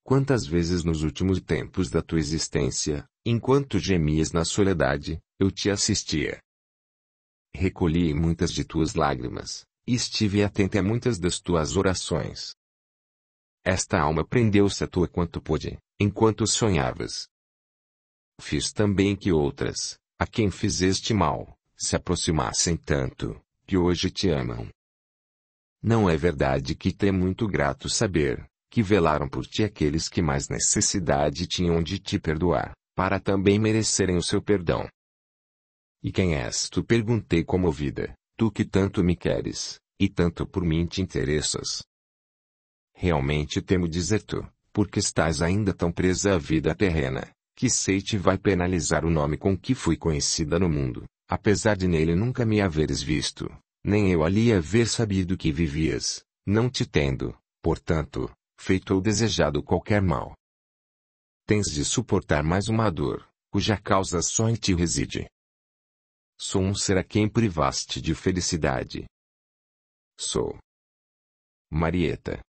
Quantas vezes nos últimos tempos da tua existência, enquanto gemias na soledade, eu te assistia. Recolhi muitas de tuas lágrimas, e estive atenta a muitas das tuas orações. Esta alma prendeu-se a tua quanto pôde, enquanto sonhavas. Fiz também que outras, a quem fizeste mal, se aproximassem tanto, que hoje te amam. Não é verdade que te é muito grato saber, que velaram por ti aqueles que mais necessidade tinham de te perdoar, para também merecerem o seu perdão. E quem és tu? Perguntei comovida, tu que tanto me queres, e tanto por mim te interessas. Realmente temo dizer-te, porque estás ainda tão presa à vida terrena, que sei te vai penalizar o nome com que fui conhecida no mundo, apesar de nele nunca me haveres visto, nem eu ali haver sabido que vivias, não te tendo, portanto, feito ou desejado qualquer mal. Tens de suportar mais uma dor, cuja causa só em ti reside. Sou um ser a quem privaste de felicidade. Sou Marieta.